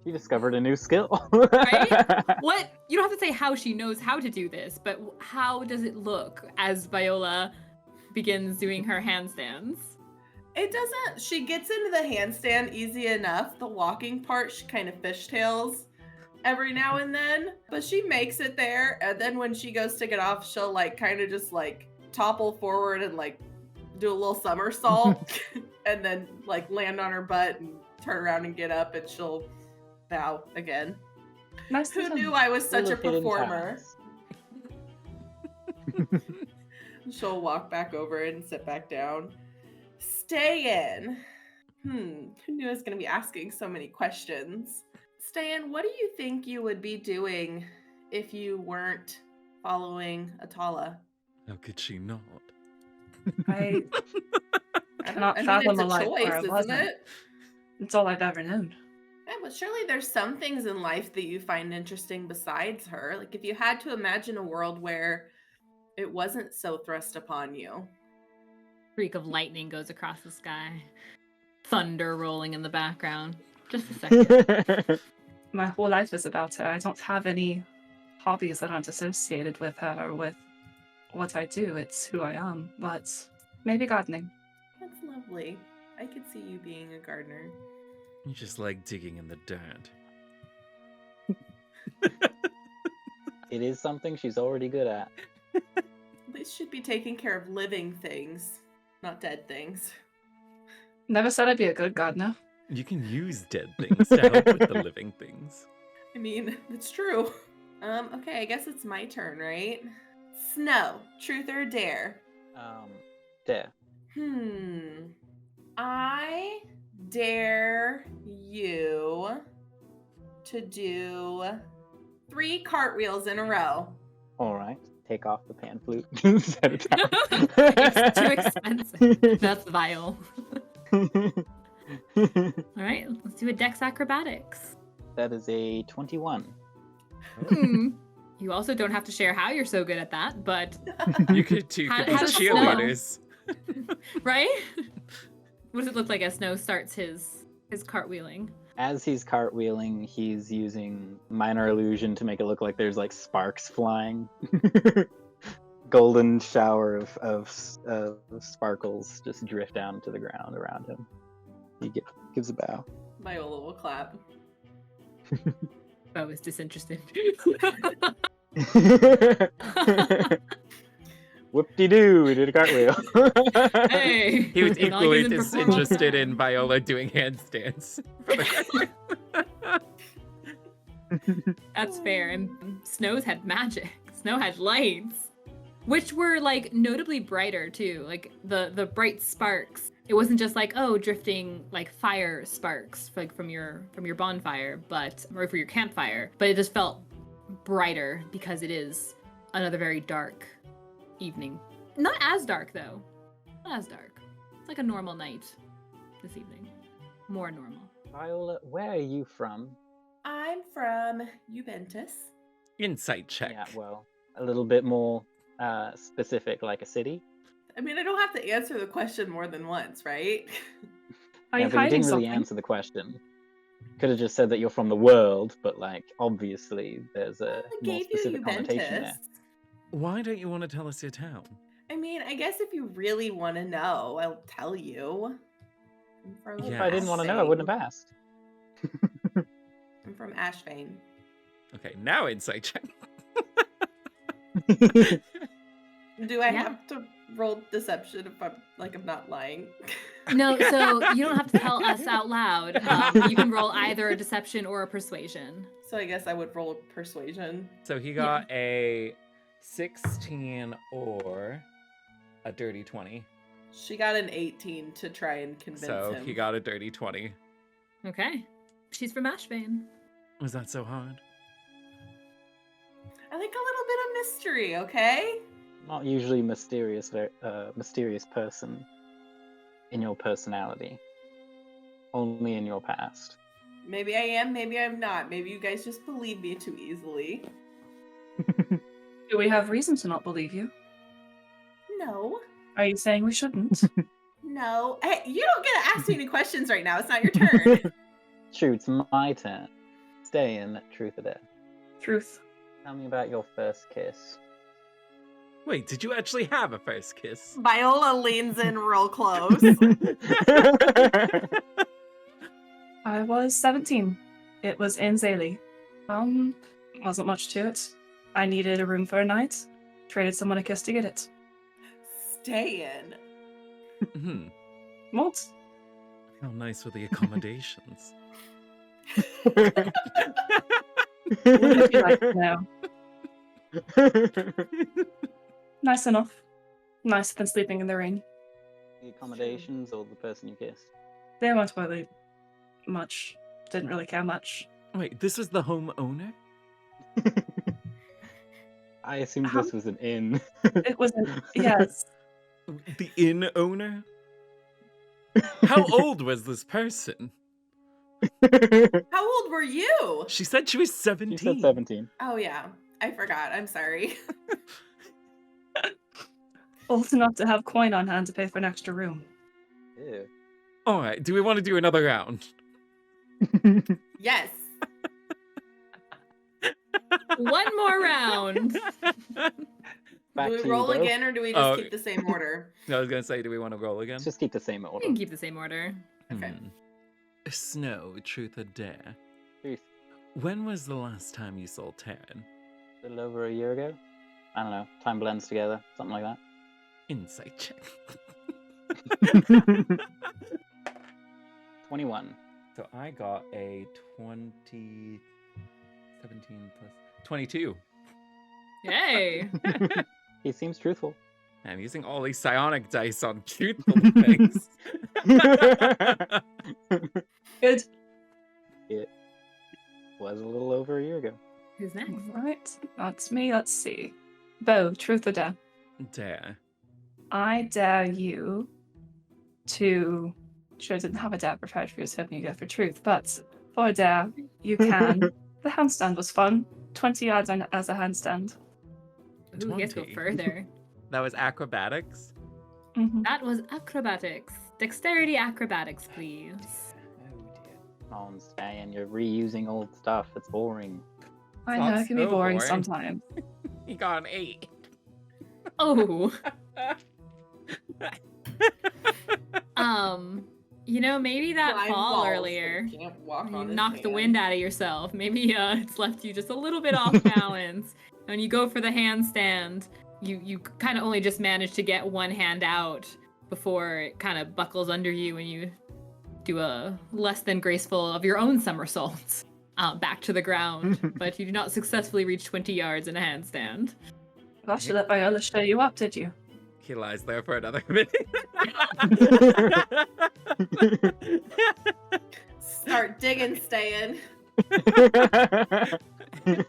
You discovered a new skill. Right? What? You don't have to say how she knows how to do this, but how does it look as Viola begins doing her handstands? It doesn't, she gets into the handstand easy enough. The walking part, she kind of fishtails every now and then, but she makes it there. And then when she goes to get off, she'll like kind of just like topple forward and like do a little somersault and then like land on her butt and turn around and get up, and she'll bow again. Nice. Who knew I was such a Little hidden performer? talents. She'll walk back over and sit back down. Ste'yn. Who knew I was going to be asking so many questions? Ste'yn, what do you think you would be doing if you weren't following Atala? How could she not? I cannot it's fathom a a life choice, where I isn't wasn't. it? It's all I've ever known. Yeah, but surely there's some things in life that you find interesting besides her. Like if you had to imagine a world where it wasn't so thrust upon you. Streak of lightning goes across the sky. Thunder rolling in the background. Just a second. My whole life is about her. I don't have any hobbies that aren't associated with her or with what I do. It's who I am. But maybe gardening. That's lovely. I could see you being a gardener. You just like digging in the dirt. It is something she's already good at. At least she'd be taking care of living things, not dead things. Never said I'd be a good gardener. You can use dead things to help with the living things. I mean, it's true. Okay, I guess it's my turn, right? Snow, truth or dare? Dare. I dare you to do 3 cartwheels in a row. All right. Take off the pan flute. Set it down. It's too expensive. That's the vial. All right, let's do a dex acrobatics. That is a 21. You also don't have to share how you're so good at that, but You could be How does Snow? cheerleaders. right? What does it look like as Snow starts his cartwheeling? As he's cartwheeling, he's using minor illusion to make it look like there's like sparks flying. Golden shower of sparkles just drift down to the ground around him. He gives a bow. Viola will clap. Beau is disinterested. Whoop-de-doo, we did a cartwheel. Hey! He was Not equally using performance. disinterested in Viola doing handstands. That's fair. And Snow's had magic. Snow had lights, which were like notably brighter too. Like the bright sparks. It wasn't just like, oh, drifting like fire sparks like from your bonfire, or for your campfire, but it just felt brighter because it is another very dark evening. Not as dark though. Not as dark. It's like a normal night this evening. More normal. Viola, where are you from? I'm from Juventus. Insight check. Yeah, well, a little bit more specific, like a city. I mean, I don't have to answer the question more than once, right? Are Yeah, you but you hiding didn't really something? answer the question. Could have just said that you're from the world, but like obviously there's a I more gave you specific connotation there. Juventus. Why don't you want to tell us your town? I mean, I guess if you really want to know, I'll tell you. I'm from If Yeah. I didn't want to know, I wouldn't have asked. I'm from Ashvane. Okay, now insight check. Do I Yeah. have to roll deception if I'm not lying? No, so you don't have to tell us out loud. You can roll either a deception or a persuasion. So I guess I would roll persuasion. So he got a 16 or a dirty 20. She got an 18 to try and convince So him. he got a dirty 20. Okay. She's from Ashvane. Was that so hard? I like a little bit of mystery, okay? Not usually mysterious person in your personality. Only in your past. Maybe I am, maybe I'm not. Maybe you guys just believe me too easily. Do we have reason to not believe you? No. Are you saying we shouldn't? No. Hey, you don't get to ask me any questions right now. It's not your turn. True, it's my turn. Ste'yn, truth or dare. Truth. Tell me about your first kiss. Wait, did you actually have a first kiss? Viola leans in real close. I was 17. It was in Zaylee. Wasn't much to it. I needed a room for a night. Traded someone a kiss to get it. Ste'yn. Hmm. What? How nice were the accommodations? Wouldn't you like to know? Nice enough. Nicer than sleeping in the rain. The accommodations or the person you kissed? They weren't really much. Didn't really care much. Wait, this was the homeowner? I assumed this was an inn. It wasn't. Yes. The inn owner? How old was this person? How old were you? She said she was 17. You said 17. Oh, yeah. I forgot. I'm sorry. Old enough to have coin on hand to pay for an extra room. Ew. All right, do we want to do another round? Yes. One more round. Back Do to we you, roll Beau. again or do we just Oh. keep the same order? I was going to say, do we want to roll again? Let's just keep the same We order. can keep the same order. Okay. Snow, truth or dare? Truth. When was the last time you saw Taryn? A little over a year ago? I don't know. Time blends together. Something like that. Insight check. 21. So I got a 17 plus 22. Yay! He seems truthful. I'm using all these psionic dice on truthful things. Good. It was a little over a year ago. Who's next? Right. That's me. Let's see. Beau, truth or dare? Dare. I dare you to. Sure, I didn't have a dare prepared for you, so hoping you go for truth, but for a dare, you can. The handstand was fun. 20 yards as a handstand. Ooh, he has to go 20. further. That was acrobatics? Mm-hmm. That was acrobatics. Dexterity acrobatics, please. Oh dear. Come on, Ste'yn, you're reusing old stuff. It's boring. I Sounds know, it can be so boring boring. sometimes. He got an 8. Oh. Maybe that Climb fall walls, but earlier. you can't walk You on his knocked the hand. wind out of yourself. Maybe it's left you just a little bit off balance. When you go for the handstand, you kind of only just manage to get one hand out before it kind of buckles under you and you do a less than graceful of your own somersaults back to the ground. But you do not successfully reach 20 yards in a handstand. Gosh, you let Viola show you up, did you? He lies there for another minute. Start digging, Ste'yn.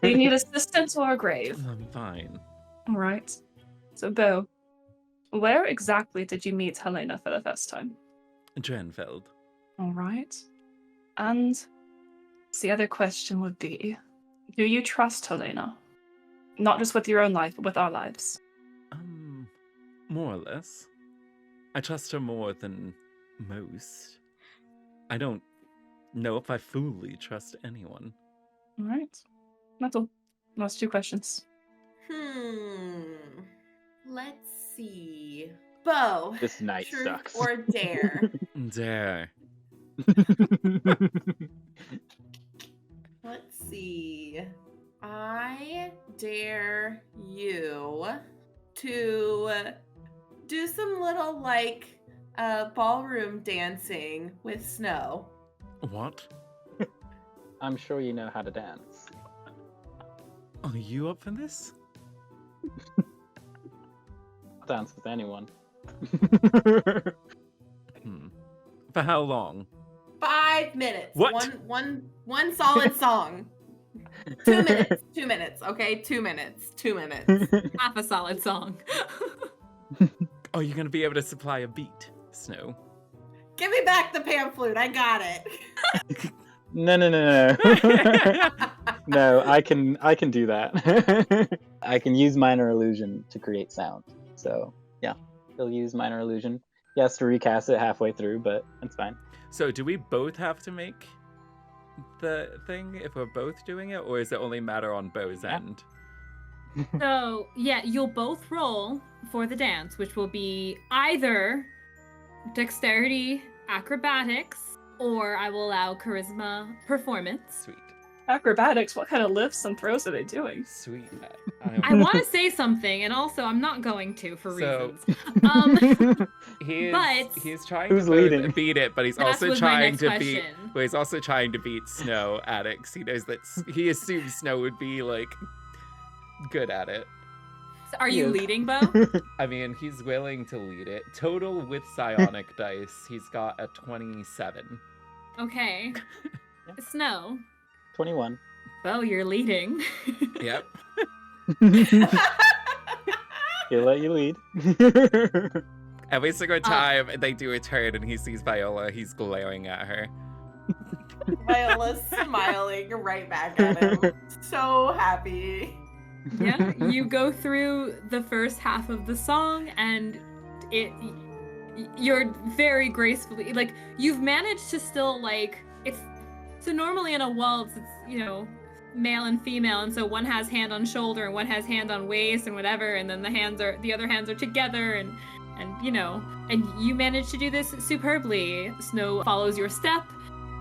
Do you need assistance or a grave? I'm fine. Alright. So, Beau, where exactly did you meet Helena for the first time? Drenfeld. Alright. And the other question would be, do you trust Helena? Not just with your own life, but with our lives. More or less. I trust her more than most. I don't know if I fully trust anyone. Alright. That's all. Last 2 questions. Let's see. Beau. This night truth sucks. or dare? Dare. Let's see. I dare you to do some little ballroom dancing with Snow. What? I'm sure you know how to dance. Are you up for this? I'll dance with anyone. For how long? 5 minutes. What? One solid song. 2 minutes. 2 minutes. Okay, 2 minutes. 2 minutes. Half a solid song. Are you going to be able to supply a beat, Snow? Give me back the pan flute. I got it. No. No, I can do that. I can use minor illusion to create sound. So yeah, he'll use minor illusion. He has to recast it halfway through, but it's fine. So do we both have to make the thing if we're both doing it, or is it only matter on Beau's end? So, yeah, you'll both roll for the dance, which will be either dexterity acrobatics, or I will allow charisma performance. Sweet. Acrobatics, what kind of lifts and throws are they doing? Sweet. I want to say something, and also I'm not going to for So- reasons. He's trying Who's to leading? beat it, but he's That also was my trying next to beat. question. But he's also trying to beat Snow at it, 'cause he knows that he assumes Snow would be like good at it. So are you Yeah. leading, Beau? I mean, he's willing to lead it. Total with psionic dice, he's got a 27. Okay. Snow. 21. Beau, you're leading. Yep. He'll let you lead. Every single time they do a turn and he sees Viola, he's glaring at her. Viola's smiling right back at him. So happy. Yeah, you go through the first half of the song and you're very gracefully, like, you've managed to still, like, so normally in a waltz it's, male and female, and so one has hand on shoulder and one has hand on waist and whatever, and then the other hands are together and you manage to do this superbly. Snow follows your step.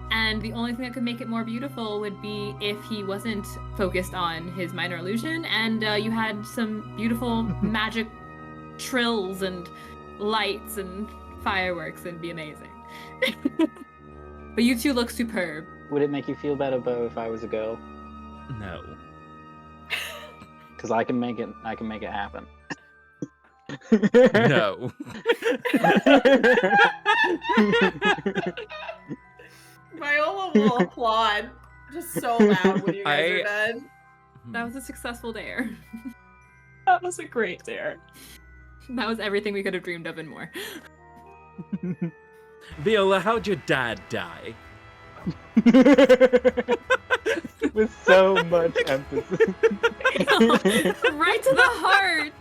And the only thing that could make it more beautiful would be if he wasn't focused on his minor illusion and you had some beautiful magic trills and lights and fireworks. It'd be amazing. But you two look superb. Would it make you feel better, Beau, if I was a girl? No. Because I can make it happen. No. so loud when you guys are I- done. That was a successful dare. That was a great dare. That was everything we could have dreamed of and more. Viola, how'd your dad die? With so much emphasis. Right to the heart.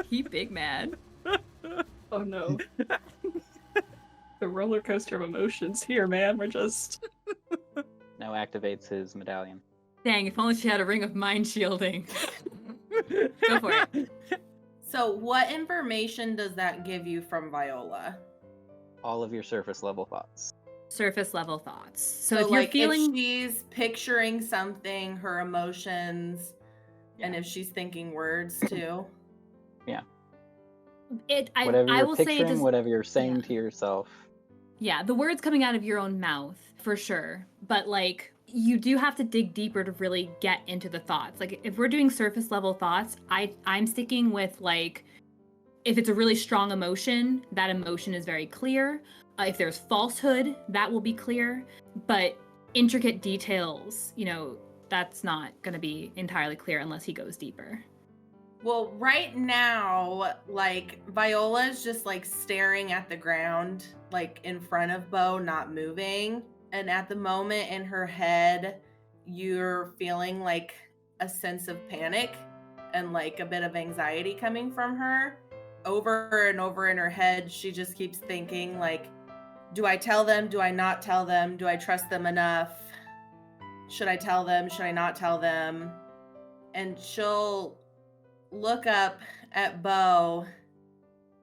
He big mad. Oh no. The roller coaster of emotions here, man. We're just. Now activates his medallion. Dang, if only she had a ring of mind shielding. Go for it. So, what information does that give you from Viola? All of your surface level thoughts. Surface level thoughts. So, So, if you're like, feeling if she's picturing something, her emotions, and if she's thinking words too. it, Whatever I you're will say it picturing, does. whatever you're saying yeah. to yourself. Yeah, the words coming out of your own mouth, for sure. But, like, you do have to dig deeper to really get into the thoughts. Like, if we're doing surface level thoughts, I'm sticking with, like, if it's a really strong emotion, that emotion is very clear. If there's falsehood, that will be clear. But intricate details, that's not going to be entirely clear unless he goes deeper. Well, right now, like, Viola's just, like, staring at the ground, like, in front of Beau, not moving. And at the moment in her head, you're feeling, like, a sense of panic and, like, a bit of anxiety coming from her. Over and over in her head, she just keeps thinking, like, do I tell them? Do I not tell them? Do I trust them enough? Should I tell them? Should I not tell them? And she'll look up at Beau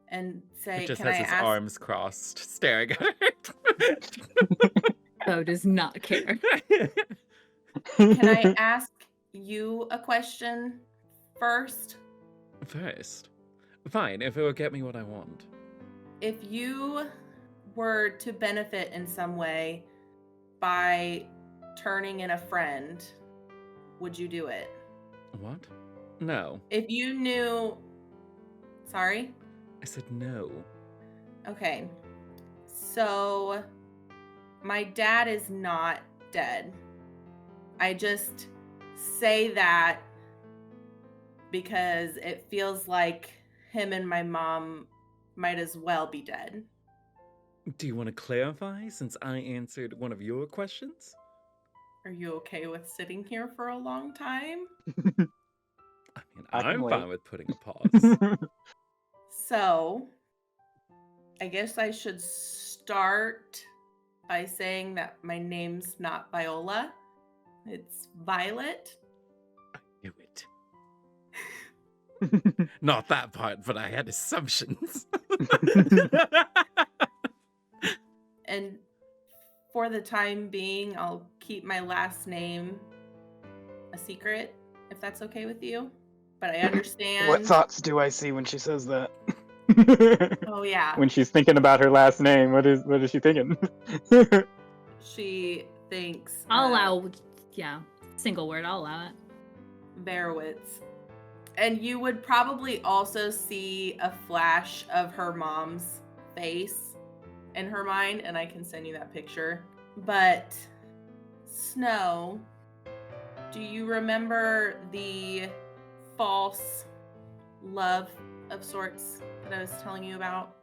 and say, He just can has I his ask arms crossed, staring at her. Beau does not care. can I ask you a question first? First. Fine, if it will get me what I want. If you were to benefit in some way by turning in a friend, would you do it? What? No. If you knew... Sorry? I said no. Okay. So, my dad is not dead. I just say that because it feels like him and my mom might as well be dead. Do you want to clarify since I answered one of your questions? Are you okay with sitting here for a long time? I mean, I can I'm wait. fine with putting a pause. So, I guess I should start by saying that my name's not Viola. It's Violet. I knew it. Not that part, but I had assumptions. And for the time being, I'll keep my last name a secret, if that's okay with you. But I understand. What thoughts do I see when she says that? Oh yeah. When she's thinking about her last name, what is she thinking? She thinks I'll allow, single word, I'll allow it. Bearwitz. And you would probably also see a flash of her mom's face in her mind, and I can send you that picture. But Snow, do you remember the false love of sorts that I was telling you about?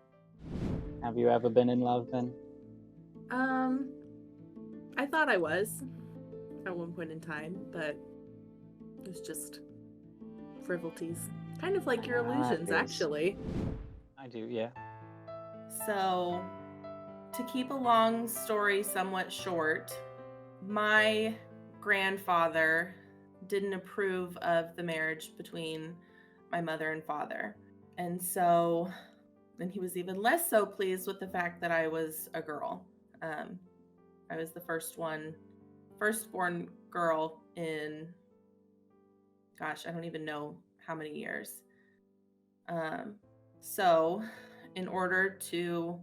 Have you ever been in love then? I thought I was at one point in time, but it was just frivolities. Kind of like your illusions, yes. actually. I do, yeah. So, to keep a long story somewhat short, my grandfather didn't approve of the marriage between my mother and father. And so, then he was even less so pleased with the fact that I was a girl. I was the firstborn girl in, gosh, I don't even know how many years. So, in order to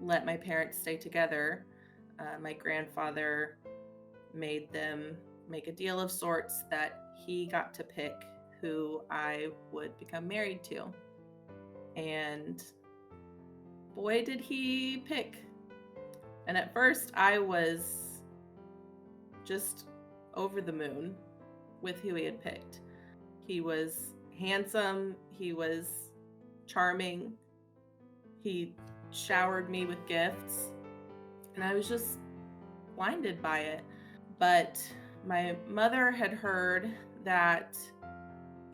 let my parents stay together, my grandfather made them make a deal of sorts that he got to pick who I would become married to. And boy, did he pick. And at first I was just over the moon with who he had picked. He was handsome, he was charming, he showered me with gifts, and I was just blinded by it. But my mother had heard that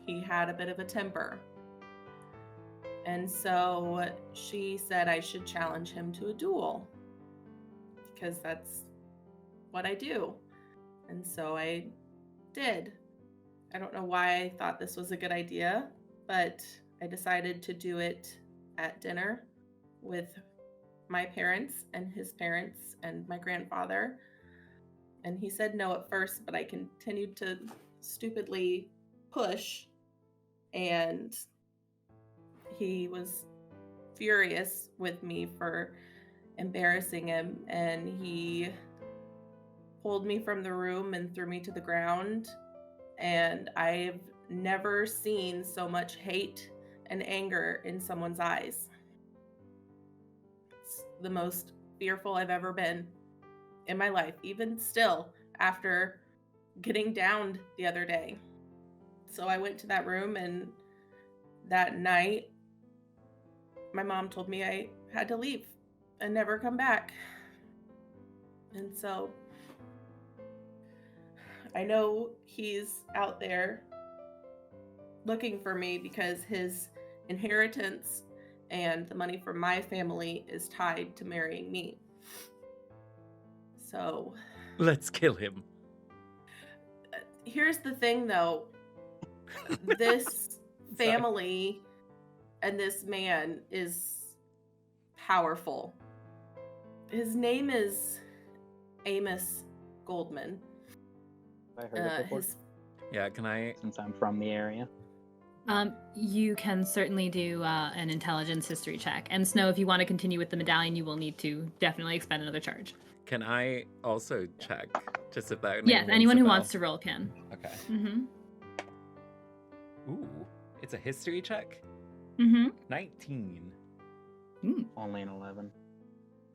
he had a bit of a temper. And so she said I should challenge him to a duel because that's what I do. And so I did. I don't know why I thought this was a good idea, but I decided to do it at dinner with my parents and his parents and my grandfather. And he said no at first, but I continued to stupidly push, and he was furious with me for embarrassing him, and he pulled me from the room and threw me to the ground. And I've never seen so much hate and anger in someone's eyes. It's the most fearful I've ever been in my life, even still after getting downed the other day. So I went to that room, and that night my mom told me I had to leave and never come back. And so I know he's out there looking for me because his inheritance and the money from my family is tied to marrying me. So Let's kill him. Here's the thing, though. This family and this man is powerful. His name is Amos Goldman. I heard it before. Yeah, can I? Since I'm from the area. You can certainly do an intelligence history check. And Snow, if you want to continue with the medallion, you will need to definitely expend another charge. Can I also check just if that? Yes, anyone who wants to roll can. Okay. Mm-hmm. Ooh, it's a history check. Mm-hmm. 19. Only an 11.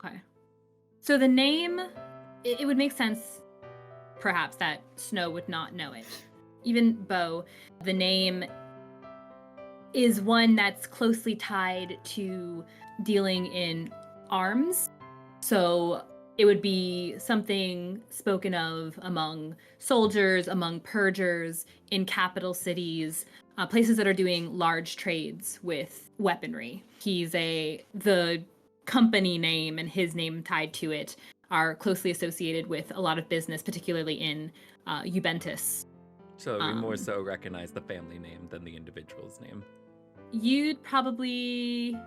Okay. So the name, it would make sense, perhaps, that Snow would not know it. Even Beau, the name is one that's closely tied to dealing in arms. So it would be something spoken of among soldiers, among purgers, in capital cities, places that are doing large trades with weaponry. The company name and his name tied to it are closely associated with a lot of business, particularly in Juventus. So we more so recognize the family name than the individual's name. You'd probably,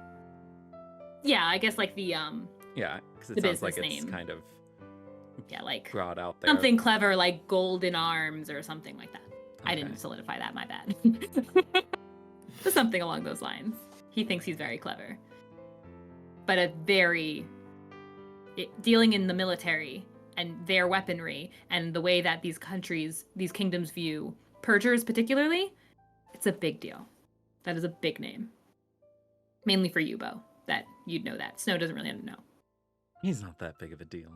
yeah, I guess like the Yeah, because it the sounds like business it's name. kind of like brought out there. something clever like Golden Arms or something like that. I Okay. didn't solidify that, my bad. But something along those lines. He thinks he's very clever. But dealing in the military and their weaponry and the way that these kingdoms view purgers particularly, it's a big deal. That is a big name. Mainly for you, Beau, that you'd know that. Snow doesn't really know. He's not that big of a deal.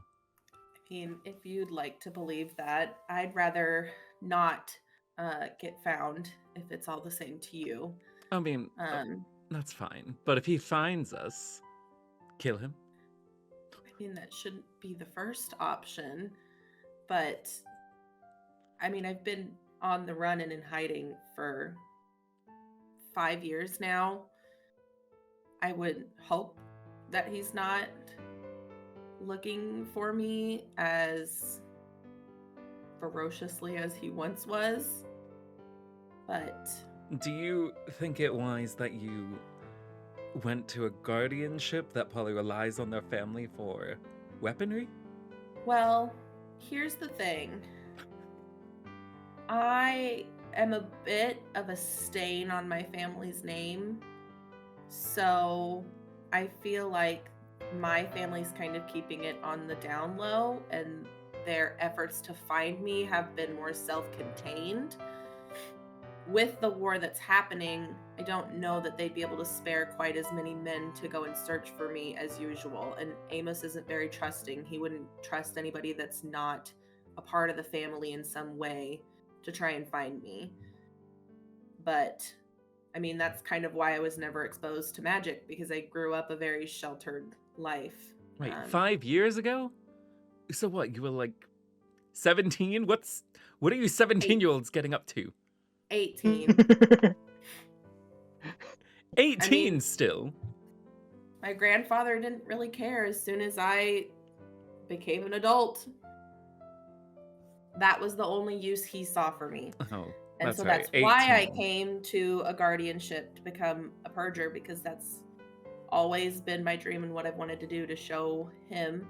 I mean, if you'd like to believe that, I'd rather not get found if it's all the same to you. I mean, that's fine. But if he finds us, kill him. I mean, that shouldn't be the first option. But, I mean, I've been on the run and in hiding for 5 years now. I would hope that he's not looking for me as ferociously as he once was. But Do you think it wise that you went to a guardianship that probably relies on their family for weaponry? well, here's the thing. I am a bit of a stain on my family's name. So I feel like my family's kind of keeping it on the down low, and their efforts to find me have been more self-contained. With the war that's happening, I don't know that they'd be able to spare quite as many men to go and search for me as usual. And Amos isn't very trusting. He wouldn't trust anybody that's not a part of the family in some way to try and find me. But I mean, that's kind of why I was never exposed to magic, because I grew up a very sheltered life. Wait, 5 years ago? So what, you were like 17? What are you 17-year-olds getting up to? 18. 18 I mean, still? My grandfather didn't really care as soon as I became an adult. That was the only use he saw for me. Oh, And that's so right. that's why I 18. came to a guardianship to become a purger, because that's always been my dream and what I've wanted to do, to show him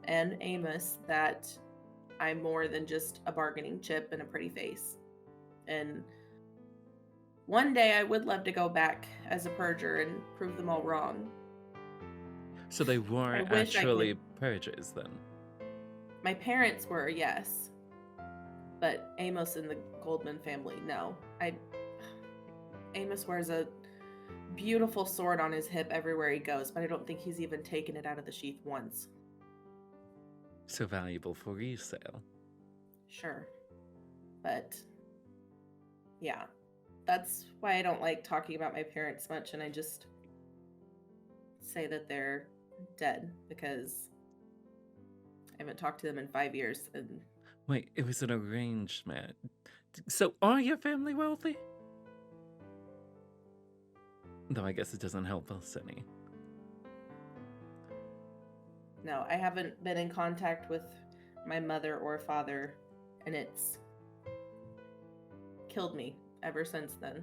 and Amos that I'm more than just a bargaining chip and a pretty face. And one day I would love to go back as a purger and prove them all wrong. So they weren't wish I actually purgers then? My parents were, yes. But Amos and the Goldman family, no. Amos wears a beautiful sword on his hip everywhere he goes, but I don't think he's even taken it out of the sheath once. So valuable for resale. Sure. But yeah, that's why I don't like talking about my parents much, and I just say that they're dead, because I haven't talked to them in 5 years. And Wait, it was an arranged marriage. So are your family wealthy? Though I guess it doesn't help us any. no, I haven't been in contact with my mother or father, and it's killed me ever since then.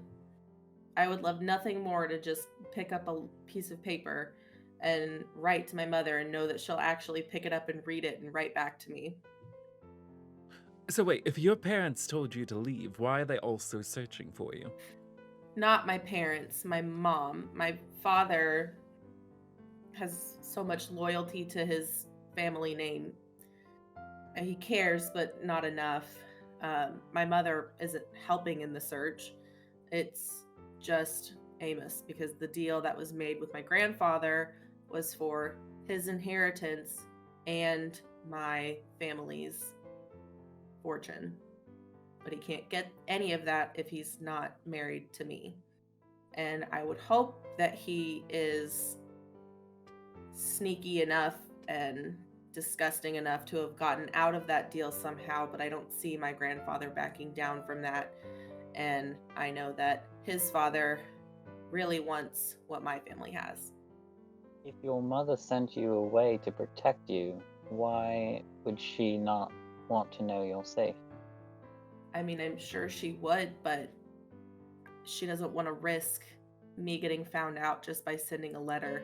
I would love nothing more to just pick up a piece of paper and write to my mother and know that she'll actually pick it up and read it and write back to me. So wait, if your parents told you to leave, why are they also searching for you? Not my parents, my mom. My father has so much loyalty to his family name. He cares, but not enough. My mother isn't helping in the search. It's just Amos, because the deal that was made with my grandfather was for his inheritance and my family's fortune. But he can't get any of that if he's not married to me. And I would hope that he is sneaky enough and disgusting enough to have gotten out of that deal somehow, but I don't see my grandfather backing down from that. And I know that his father really wants what my family has. If your mother sent you away to protect you, why would she not want to know you're safe? I mean, I'm sure she would, but she doesn't want to risk me getting found out just by sending a letter.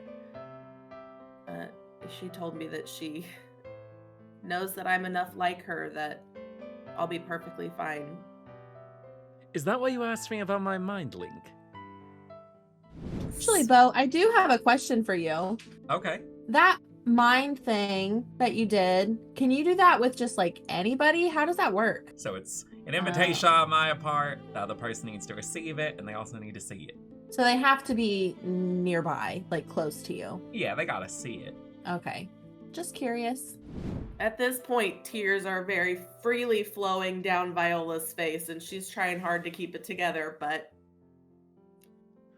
She told me that she knows that I'm enough like her that I'll be perfectly fine. Is that why you asked me about my mind link? Actually, Beau, I do have a question for you. Okay. That mind thing that you did, can you do that with just like anybody? How does that work? So it's an invitation on my part. The other person needs to receive it, and they also need to see it. So they have to be nearby, like close to you. Yeah, they gotta see it. Okay. Just curious. At this point, tears are very freely flowing down Viola's face, and she's trying hard to keep it together, but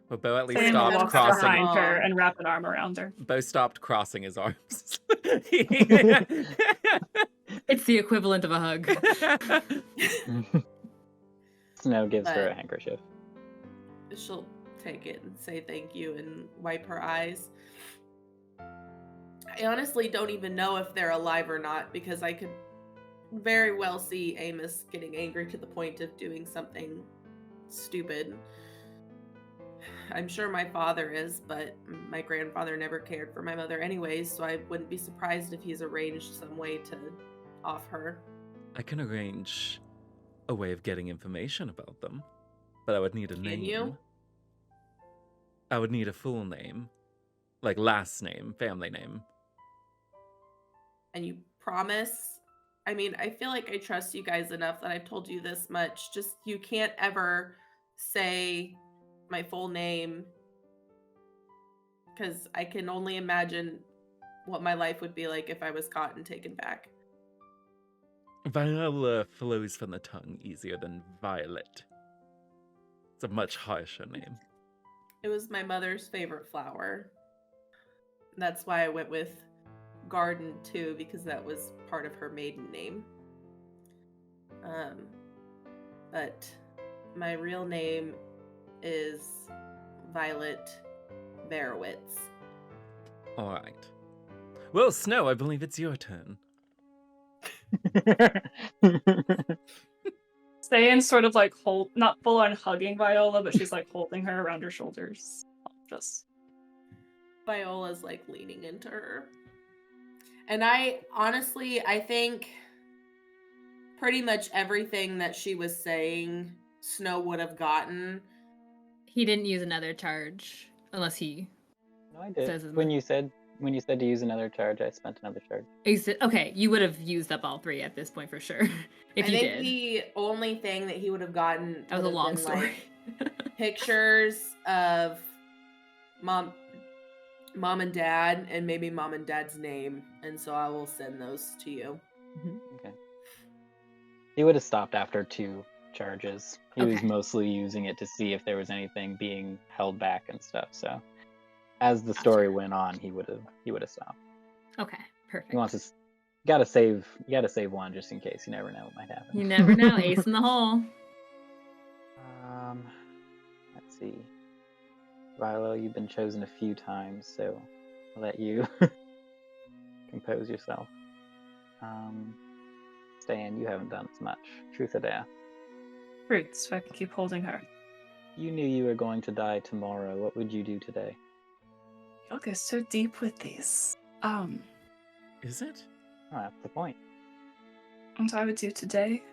Well, Beau at least Ste'yn stopped walks crossing. behind her and wrap an arm around her. Beau stopped crossing his arms. It's the equivalent of a hug. Snow gives her a But- handkerchief. she'll take it and say thank you and wipe her eyes. I honestly don't even know if they're alive or not, because I could very well see Amos getting angry to the point of doing something stupid. I'm sure my father is, but my grandfather never cared for my mother anyways, so I wouldn't be surprised if he's arranged some way to off her. I can arrange a way of getting information about them, but I would need a Can name. you? I would need a full name, like last name, family name. And you promise? I mean, I feel like I trust you guys enough that I've told you this much. Just, you can't ever say my full name, because I can only imagine what my life would be like if I was caught and taken back. Viola flows from the tongue easier than Violet. It's a much harsher name. It was my mother's favorite flower. That's why I went with Garden too, because that was part of her maiden name. But my real name is Violet Barowitz. All right. Well, Snow, I believe it's your turn. Ste'yn sort of like not full on hugging Viola, but she's like holding her around her shoulders. Just Viola's like leaning into her. And I think pretty much everything that she was saying, Snow would have gotten. He didn't use another charge unless he No, I did. says as When much. you said to use another charge, I spent another charge. Okay, you would have used up all 3 at this point for sure. If I you think did. the only thing that he would have gotten That was a would have long been, story. like, pictures of mom and dad, and maybe mom and dad's name, and so I will send those to you. Okay. He would have stopped after 2 charges. He was Okay. mostly using it to see if there was anything being held back and stuff. So, as the story went on, he would have stopped. Okay, perfect. He wants to. You gotta save one just in case. You never know what might happen. You never know. Ace in the hole. Let's see. Viola, you've been chosen a few times, so I'll let you compose yourself. Ste'yn, you haven't done as much. Truth or dare? fruit, so I can keep holding her. You knew you were going to die tomorrow. What would you do today? You'll go so deep with these. Is it? Oh, that's the point. What I would do today,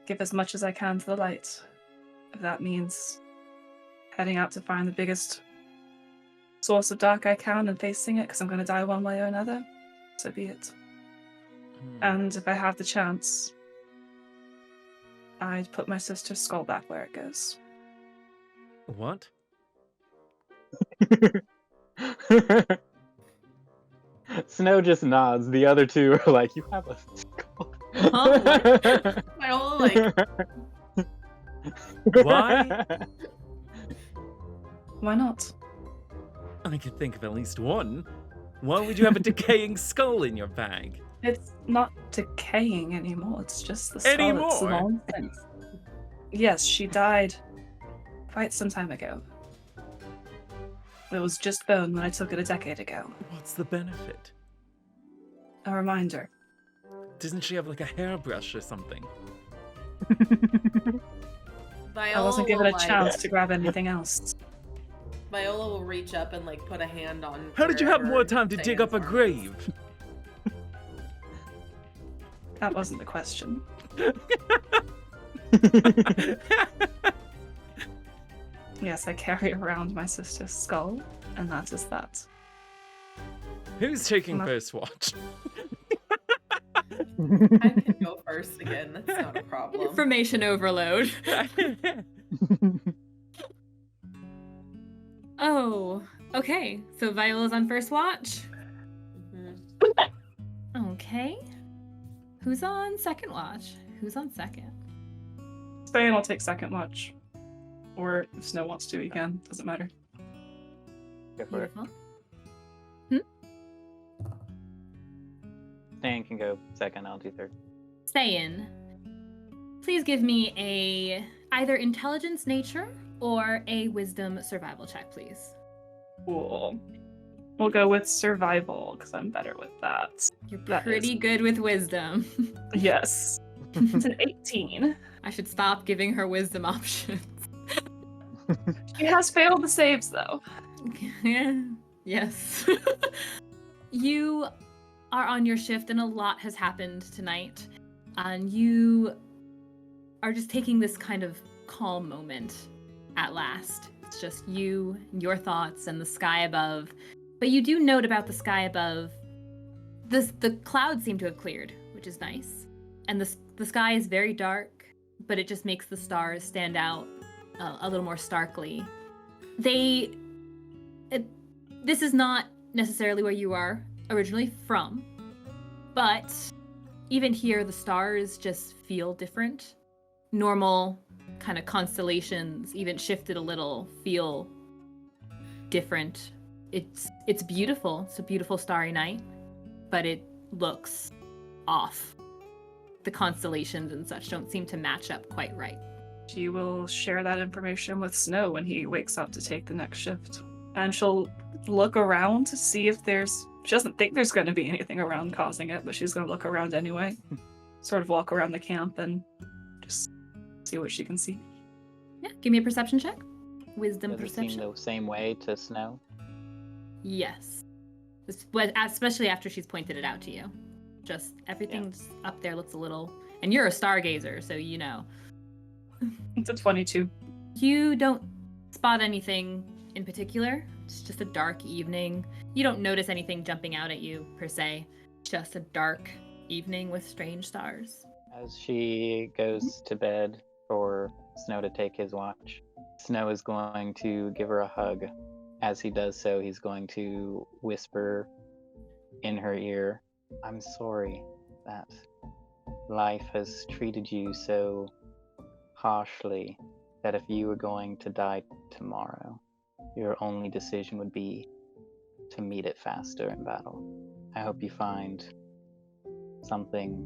give as much as I can to the light. If that means heading out to find the biggest source of dark I can and facing it, because I'm going to die one way or another, so be it. And if I have the chance, I'd put my sister's skull back where it goes. What? Snow just nods. The other 2 are like, "You have a skull." Viola, like, Why? Why not? I could think of at least one. Why would you have a decaying skull in your bag? It's not decaying anymore, it's just the skull. It's Anymore? nonsense. Yes, she died quite some time ago. It was just bone when I took it a decade ago. What's the benefit? A reminder. Doesn't she have like a hairbrush or something? Viola I wasn't given will, a like, chance to grab anything else. Viola will reach up and like put a hand on. How did you have wherever more time to dig up a Ste'yn's arm is. grave? That wasn't the question. Yes, I carry around my sister's skull, and that is that. Who's taking Not- first watch? I can go first again. That's not a problem. Information overload. Oh, okay. So Viola's on first watch. Mhm. Okay. Who's on second watch? Who's on second? Ste'yn will take second watch. Or if Snow wants to, he can. Doesn't matter. Go for it. Beautiful. Ste'yn can go second. I'll do third. Ste'yn, please give me a either intelligence nature or a wisdom survival check, please. Cool. We'll go with survival, because I'm better with that. You're That pretty is- good with wisdom. Yes. It's an 18. I should stop giving her wisdom options. She has failed the saves, though. Yes. You are on your shift and a lot has happened tonight. And you are just taking this kind of calm moment at last. It's just you, your thoughts, and the sky above. But you do note about the sky above, the clouds seem to have cleared, which is nice. And the sky is very dark, but it just makes the stars stand out a little more starkly. This is not necessarily where you are originally from, but even here, the stars just feel different. Normal kind of constellations, even shifted a little, feel different. It's beautiful. It's a beautiful starry night, but it looks off. The constellations and such don't seem to match up quite right. She will share that information with Snow when he wakes up to take the next shift. And she'll look around to see if she doesn't think there's going to be anything around causing it, but she's going to look around anyway. Sort of walk around the camp and just see what she can see. Yeah, give me a perception check. Wisdom Does it perception. seem the same way to Snow? Yes. Especially after she's pointed it out to you. Just everything's up there looks a little... And you're a stargazer, so you know. It's a 22. You don't spot anything in particular. It's just a dark evening. You don't notice anything jumping out at you, per se. Just a dark evening with strange stars. As she goes to bed for Snow to take his watch, Snow is going to give her a hug. As he does so, he's going to whisper in her ear, "I'm sorry that life has treated you so harshly that if you were going to die tomorrow, your only decision would be to meet it faster in battle. I hope you find something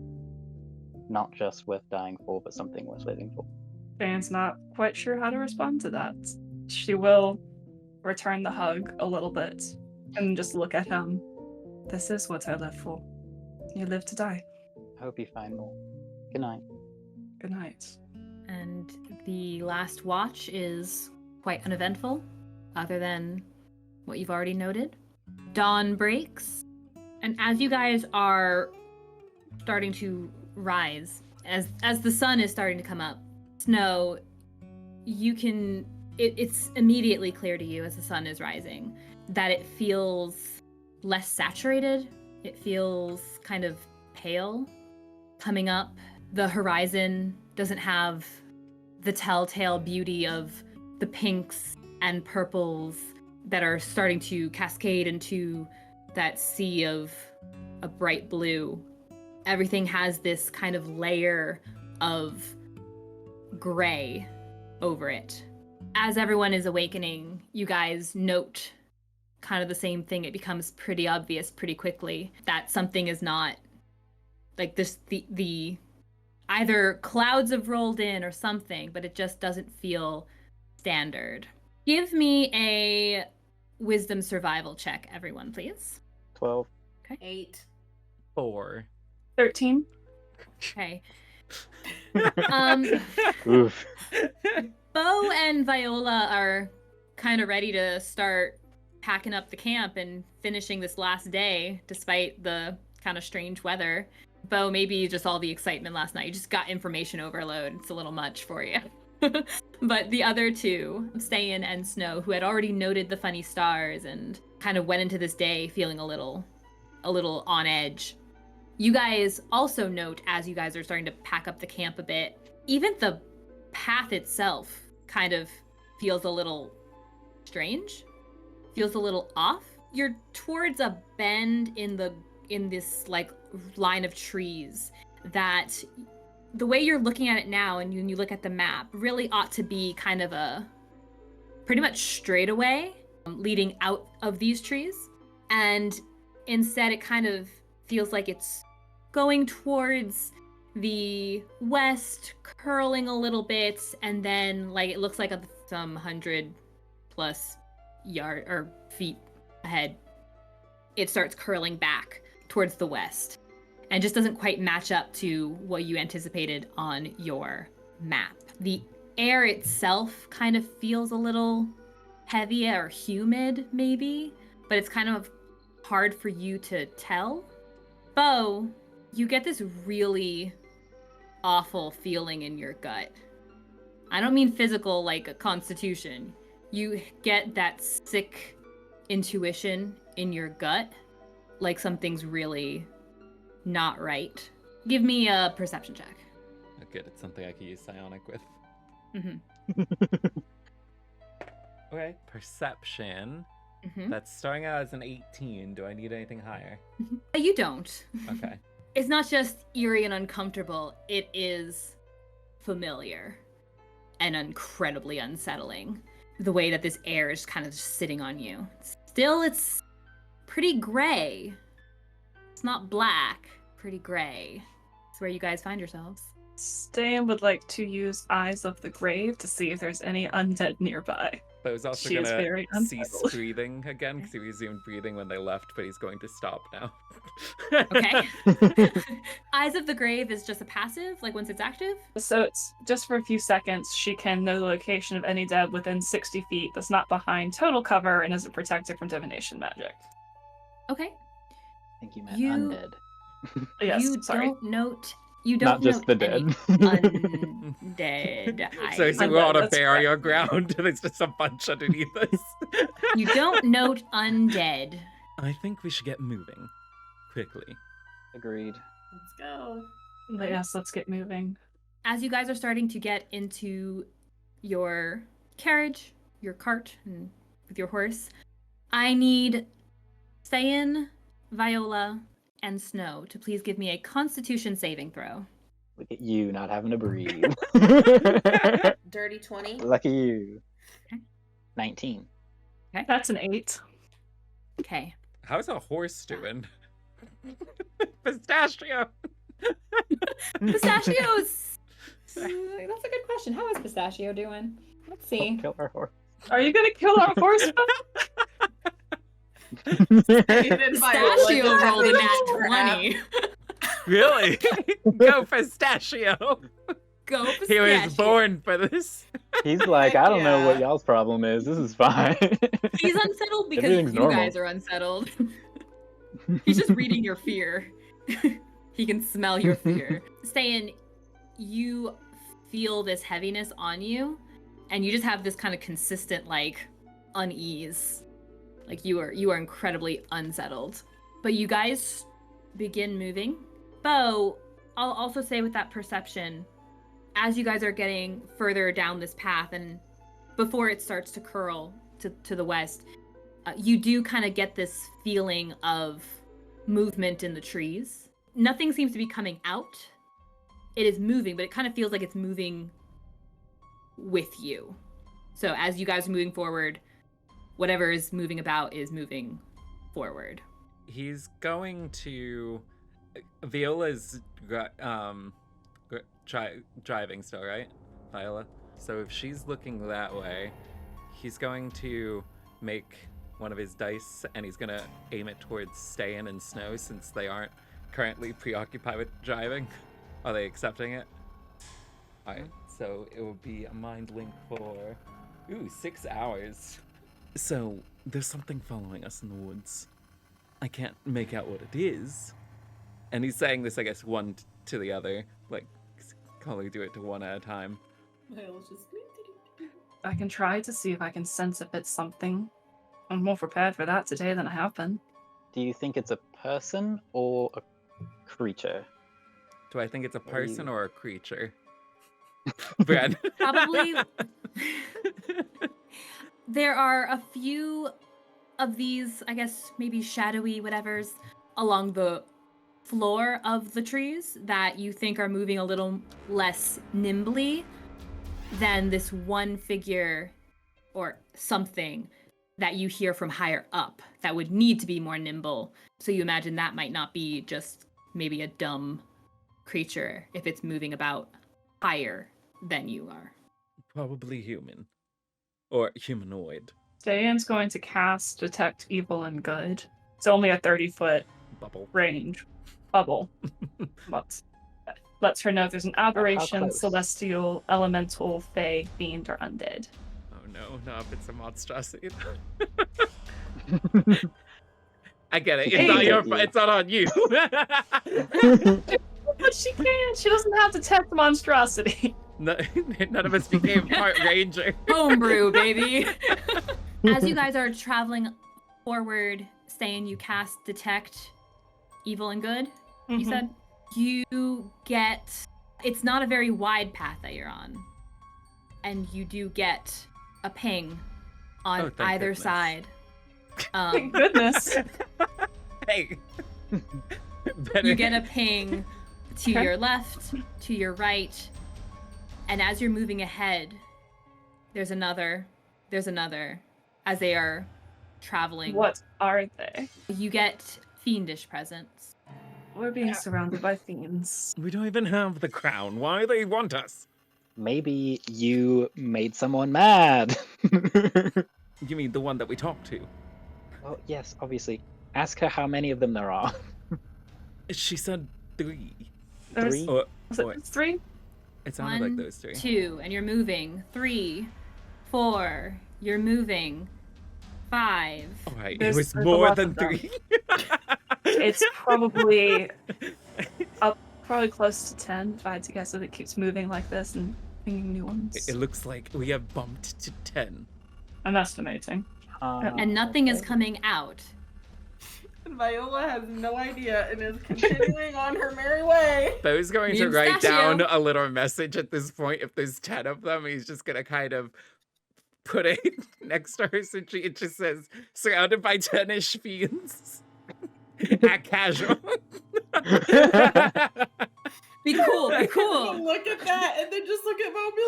not just worth dying for, but something worth living for." Dan's not quite sure how to respond to that. She will return the hug a little bit and just look at him. This is what I live for. You live to die. I hope you find more. Good night. Good night. And the last watch is quite uneventful, other than what you've already noted. Dawn breaks, and as you guys are starting to rise, as the sun is starting to come up, Snow, it's immediately clear to you as the sun is rising that it feels less saturated. It feels kind of pale coming up. The horizon doesn't have the telltale beauty of the pinks and purples that are starting to cascade into that sea of a bright blue. Everything has this kind of layer of gray over it. As everyone is awakening, you guys note kind of the same thing. It becomes pretty obvious pretty quickly that something is not like this, the either clouds have rolled in or something, but it just doesn't feel standard. Give me a wisdom survival check, everyone, please. 12. 8. 4. 13. Okay. Oof. Beau and Viola are kind of ready to start packing up the camp and finishing this last day, despite the kind of strange weather. Beau, maybe just all the excitement last night. You just got information overload. It's a little much for you. But the other two, Ste'yn and Snow, who had already noted the funny stars and kind of went into this day feeling a little on edge. You guys also note, as you guys are starting to pack up the camp a bit, even the path itself kind of feels a little strange, feels a little off. You're towards a bend in this like line of trees that the way you're looking at it now and you look at the map really ought to be kind of a pretty much straightaway leading out of these trees. And instead it kind of feels like it's going towards the west, curling a little bit, and then like it looks like some 100 plus yard or feet ahead, it starts curling back towards the west and just doesn't quite match up to what you anticipated on your map. The air itself kind of feels a little heavy or humid maybe, but it's kind of hard for you to tell. Beau, you get this really awful feeling in your gut. I don't mean physical like a constitution. You get that sick intuition in your gut, like something's really not right. Give me a perception check. Oh, good. It's something I could use psionic with. Mm-hmm. Okay. Perception. Mm-hmm. That's starting out as an 18. Do I need anything higher? You don't. Okay. it's not just eerie and uncomfortable, it is familiar and incredibly unsettling. The way that this air is kind of just sitting on you. Still, it's pretty gray. It's not black, pretty gray. It's where you guys find yourselves. Ste'yn would like to use Eyes of the Grave to see if there's any undead nearby. Beau's also She is gonna very cease unsettled. breathing again because he resumed breathing when they left, but he's going to stop now. Okay. Eyes of the Grave is just a passive, like once it's active? So it's just for a few seconds, she can know the location of any dead within 60 feet that's not behind total cover and isn't protected from divination magic. Okay. I think you meant You- undead. Yes, you sorry. don't Not just note the any undead So eyes. we're on a That's barrier ground and there's just a bunch underneath us. You don't note undead. I think we should get moving. Quickly. Agreed. Let's go. But yes, let's get moving. As you guys are starting to get into your carriage, your cart, and with your horse, I need Ste'yn, Viola, and Snow to please give me a Constitution saving throw. Look at you not having to breathe. Dirty 20. Lucky you. Okay. 19. That's an 8. Okay. How's a horse doing? Pistachio! Pistachios! That's a good question. How is Pistachio doing? Let's see. Don't kill our horse. Are you gonna kill our horse? Pistachio rolled a nat 20. Really? Go Pistachio! Go He was Pistachio. born for this. He's like, Heck I don't know what yeah. y'all's problem is. This is fine. He's unsettled because Everything's you normal. guys are unsettled. He's just reading your fear. He can smell your fear. Ste'yn, you feel this heaviness on you, and you just have this kind of consistent, like, unease. Like, you are incredibly unsettled. But you guys begin moving. Beau, I'll also say with that perception, as you guys are getting further down this path, and before it starts to curl to the west, you do kind of get this feeling of movement in the trees. Nothing seems to be coming out. It is moving, but it kind of feels like it's moving with you. So as you guys are moving forward, whatever is moving about is moving forward. He's going to... Viola's driving still, right? Viola? So if she's looking that way, he's going to make one of his dice and he's going to aim it towards Ste'yn and Snow since they aren't currently preoccupied with driving. Are they accepting it? Alright, so it will be a mind link for... 6 hours. So, there's something following us in the woods. I can't make out what it is. And he's saying this, I guess, one to the other. Like, can't really do it to one at a time. I can try to see if I can sense if it's something. I'm more prepared for that today than I have been. Do you think it's a person or a creature? Do I think it's a What do you- person or a creature? Brad. Probably. There are a few of these, I guess, maybe shadowy whatevers along the floor of the trees that you think are moving a little less nimbly than this one figure or something that you hear from higher up that would need to be more nimble. So you imagine that might not be just maybe a dumb creature if it's moving about higher than you are. Probably human. Or humanoid. Ste'yn's going to cast Detect Evil and Good. It's only a 30-foot Bubble. range bubble. But lets her know if there's an aberration, close? celestial, elemental, fey, fiend, or undead. Oh no, not if it's a monstrosity. I get it. It's Hey. not your it's not on you. But she can. She doesn't have to test monstrosity. No, none of us became part ranger. Homebrew, baby. As you guys are traveling forward, Ste'yn, you cast Detect Evil and Good, you Mhm. said? You get... It's not a very wide path that you're on. And you do get a ping on Oh, thank either goodness. side. Thank goodness. Hey. You get a ping to your left, to your right, and as you're moving ahead, there's another, as they are traveling. What are they? You get fiendish presence. We're being surrounded by fiends. We don't even have the crown. Why do they want us? Maybe you made someone mad. You mean the one that we talked to? Oh, yes, obviously. Ask her how many of them there are. She said 3. There's- Three? Or, Was it or- 3? it sounded like those 3. 2, and you're moving. 3, 4, you're moving. 5. All right, There's- it was there's a more lot than of them. 3. It's probably probably close to 10 if I had to guess, if it keeps moving like this and pinging new ones. It looks like we have bumped to 10. I'm estimating. And nothing is Okay. coming out. And Viola has no idea and is continuing on her merry way. Beau's going Me to and write Stachio. down a little message at this point. If there's 10 of them, he's just going to kind of put it next to her. So it just says, surrounded by 10-ish fiends. At casual. Be cool, be So cool. look at that and then just look at Beau and be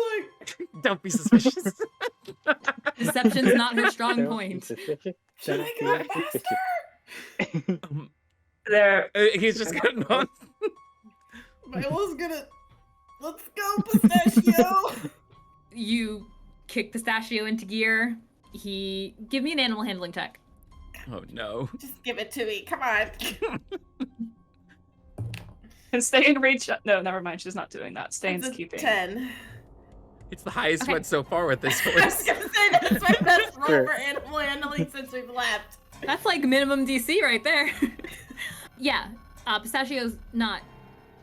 like, Don't be suspicious. Deception's not her strong Don't be point. suspicious. should I go faster? There, He's just getting on. Viola's gonna, let's go, Pistachio. You kick Pistachio into gear. Give me an animal handling check. Oh no. Just give it to me, come on. can Ste'yn reach? No, never mind. She's not doing that. Ste'yn's It's a keeping. 10. It's the highest Okay. one so far with this I was horse. gonna say that's my best roll Sure. for animal handling since we've left. That's like minimum DC right there. Yeah, Pistachio's not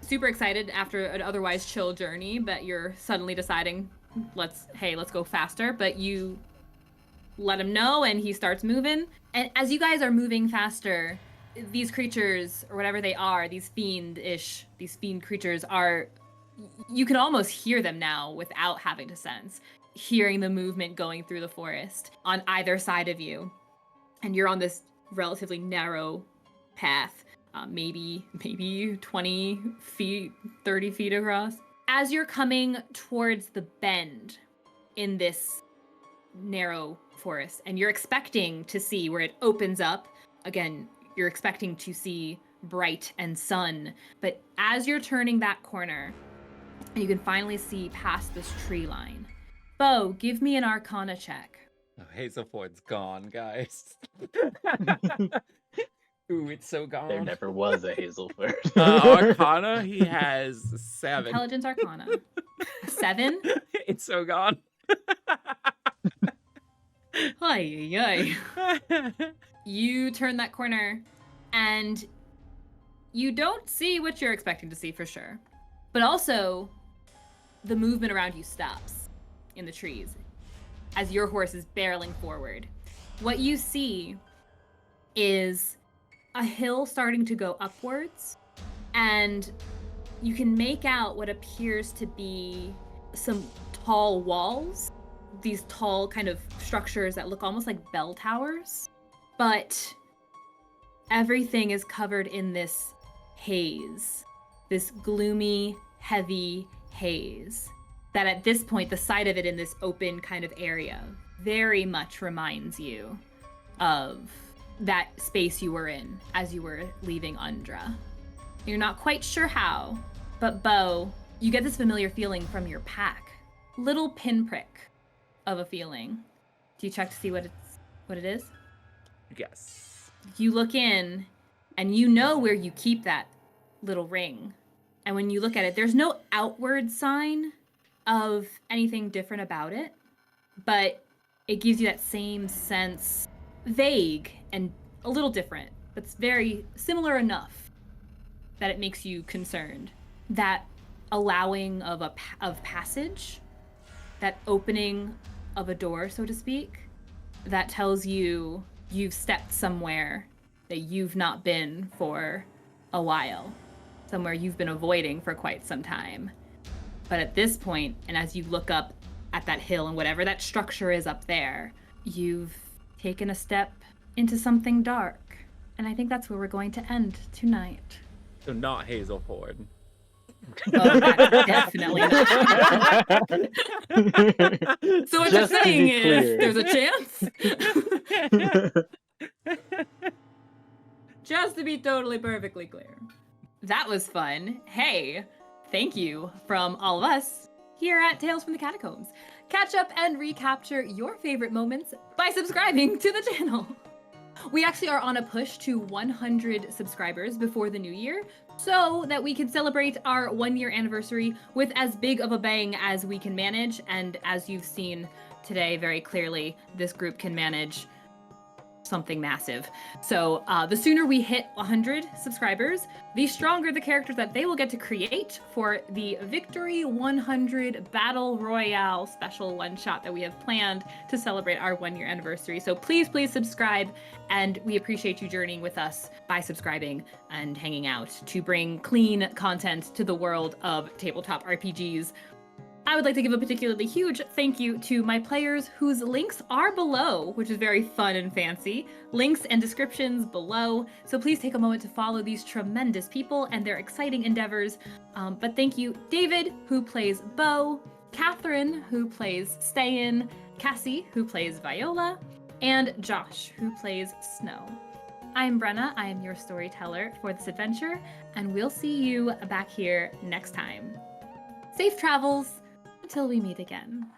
super excited after an otherwise chill journey, but you're suddenly deciding, let's go faster. But you let him know, and he starts moving. And as you guys are moving faster, these creatures, or whatever they are, these fiend creatures are, you can almost hear them now without having to sense, hearing the movement going through the forest on either side of you. And you're on this relatively narrow path, maybe 20 feet, 30 feet across. As you're coming towards the bend in this narrow forest, and you're expecting to see where it opens up, again, you're expecting to see bright and sun, but as you're turning that corner, you can finally see past this tree line. Beau, give me an Arcana check. Oh, Hazelford's gone, guys. Ooh, it's so gone. There never was a Hazelford. Arcana, he has 7. Intelligence Arcana. 7? It's so gone. Ay. You turn that corner, and you don't see what you're expecting to see for sure. But also, the movement around you stops in the trees as your horse is barreling forward. What you see is a hill starting to go upwards, and you can make out what appears to be some tall walls, these tall kind of structures that look almost like bell towers, but everything is covered in this haze, this gloomy, heavy haze, that at this point, the sight of it in this open kind of area very much reminds you of that space you were in as you were leaving Undra. You're not quite sure how, but Beau, you get this familiar feeling from your pack. Little pinprick of a feeling. Do you check to see what it is? Yes. You look in, and you know where you keep that little ring. And when you look at it, there's no outward sign of anything different about it, but it gives you that same sense, vague and a little different, but it's very similar enough that it makes you concerned. That allowing of passage, that opening of a door, so to speak, that tells you you've stepped somewhere that you've not been for a while, somewhere you've been avoiding for quite some time. But at this point, and as you look up at that hill and whatever that structure is up there, you've taken a step into something dark. And I think that's where we're going to end tonight. So not Hazelford. Oh, that's definitely not. So what Just you're to saying be is clear. there's a chance? Just to be totally perfectly clear. That was fun. Hey, thank you from all of us here at Tales from the Catacombs. Catch up and recapture your favorite moments by subscribing to the channel. We actually are on a push to 100 subscribers before the new year so that we can celebrate our 1-year anniversary with as big of a bang as we can manage. And as you've seen today very clearly, this group can manage something massive. So the sooner we hit 100 subscribers, the stronger the characters that they will get to create for the Victory 100 Battle Royale special one-shot that we have planned to celebrate our 1-year anniversary. So please, please subscribe, and we appreciate you journeying with us by subscribing and hanging out to bring clean content to the world of tabletop RPGs. I would like to give a particularly huge thank you to my players whose links are below, which is very fun and fancy. Links and descriptions below. So please take a moment to follow these tremendous people and their exciting endeavors. But thank you, David, who plays Beau, Catherine, who plays Ste'yn, Kassie, who plays Viola, and Josh, who plays Snow. I'm Brenna, I am your storyteller for this adventure, and we'll see you back here next time. Safe travels! Until we meet again.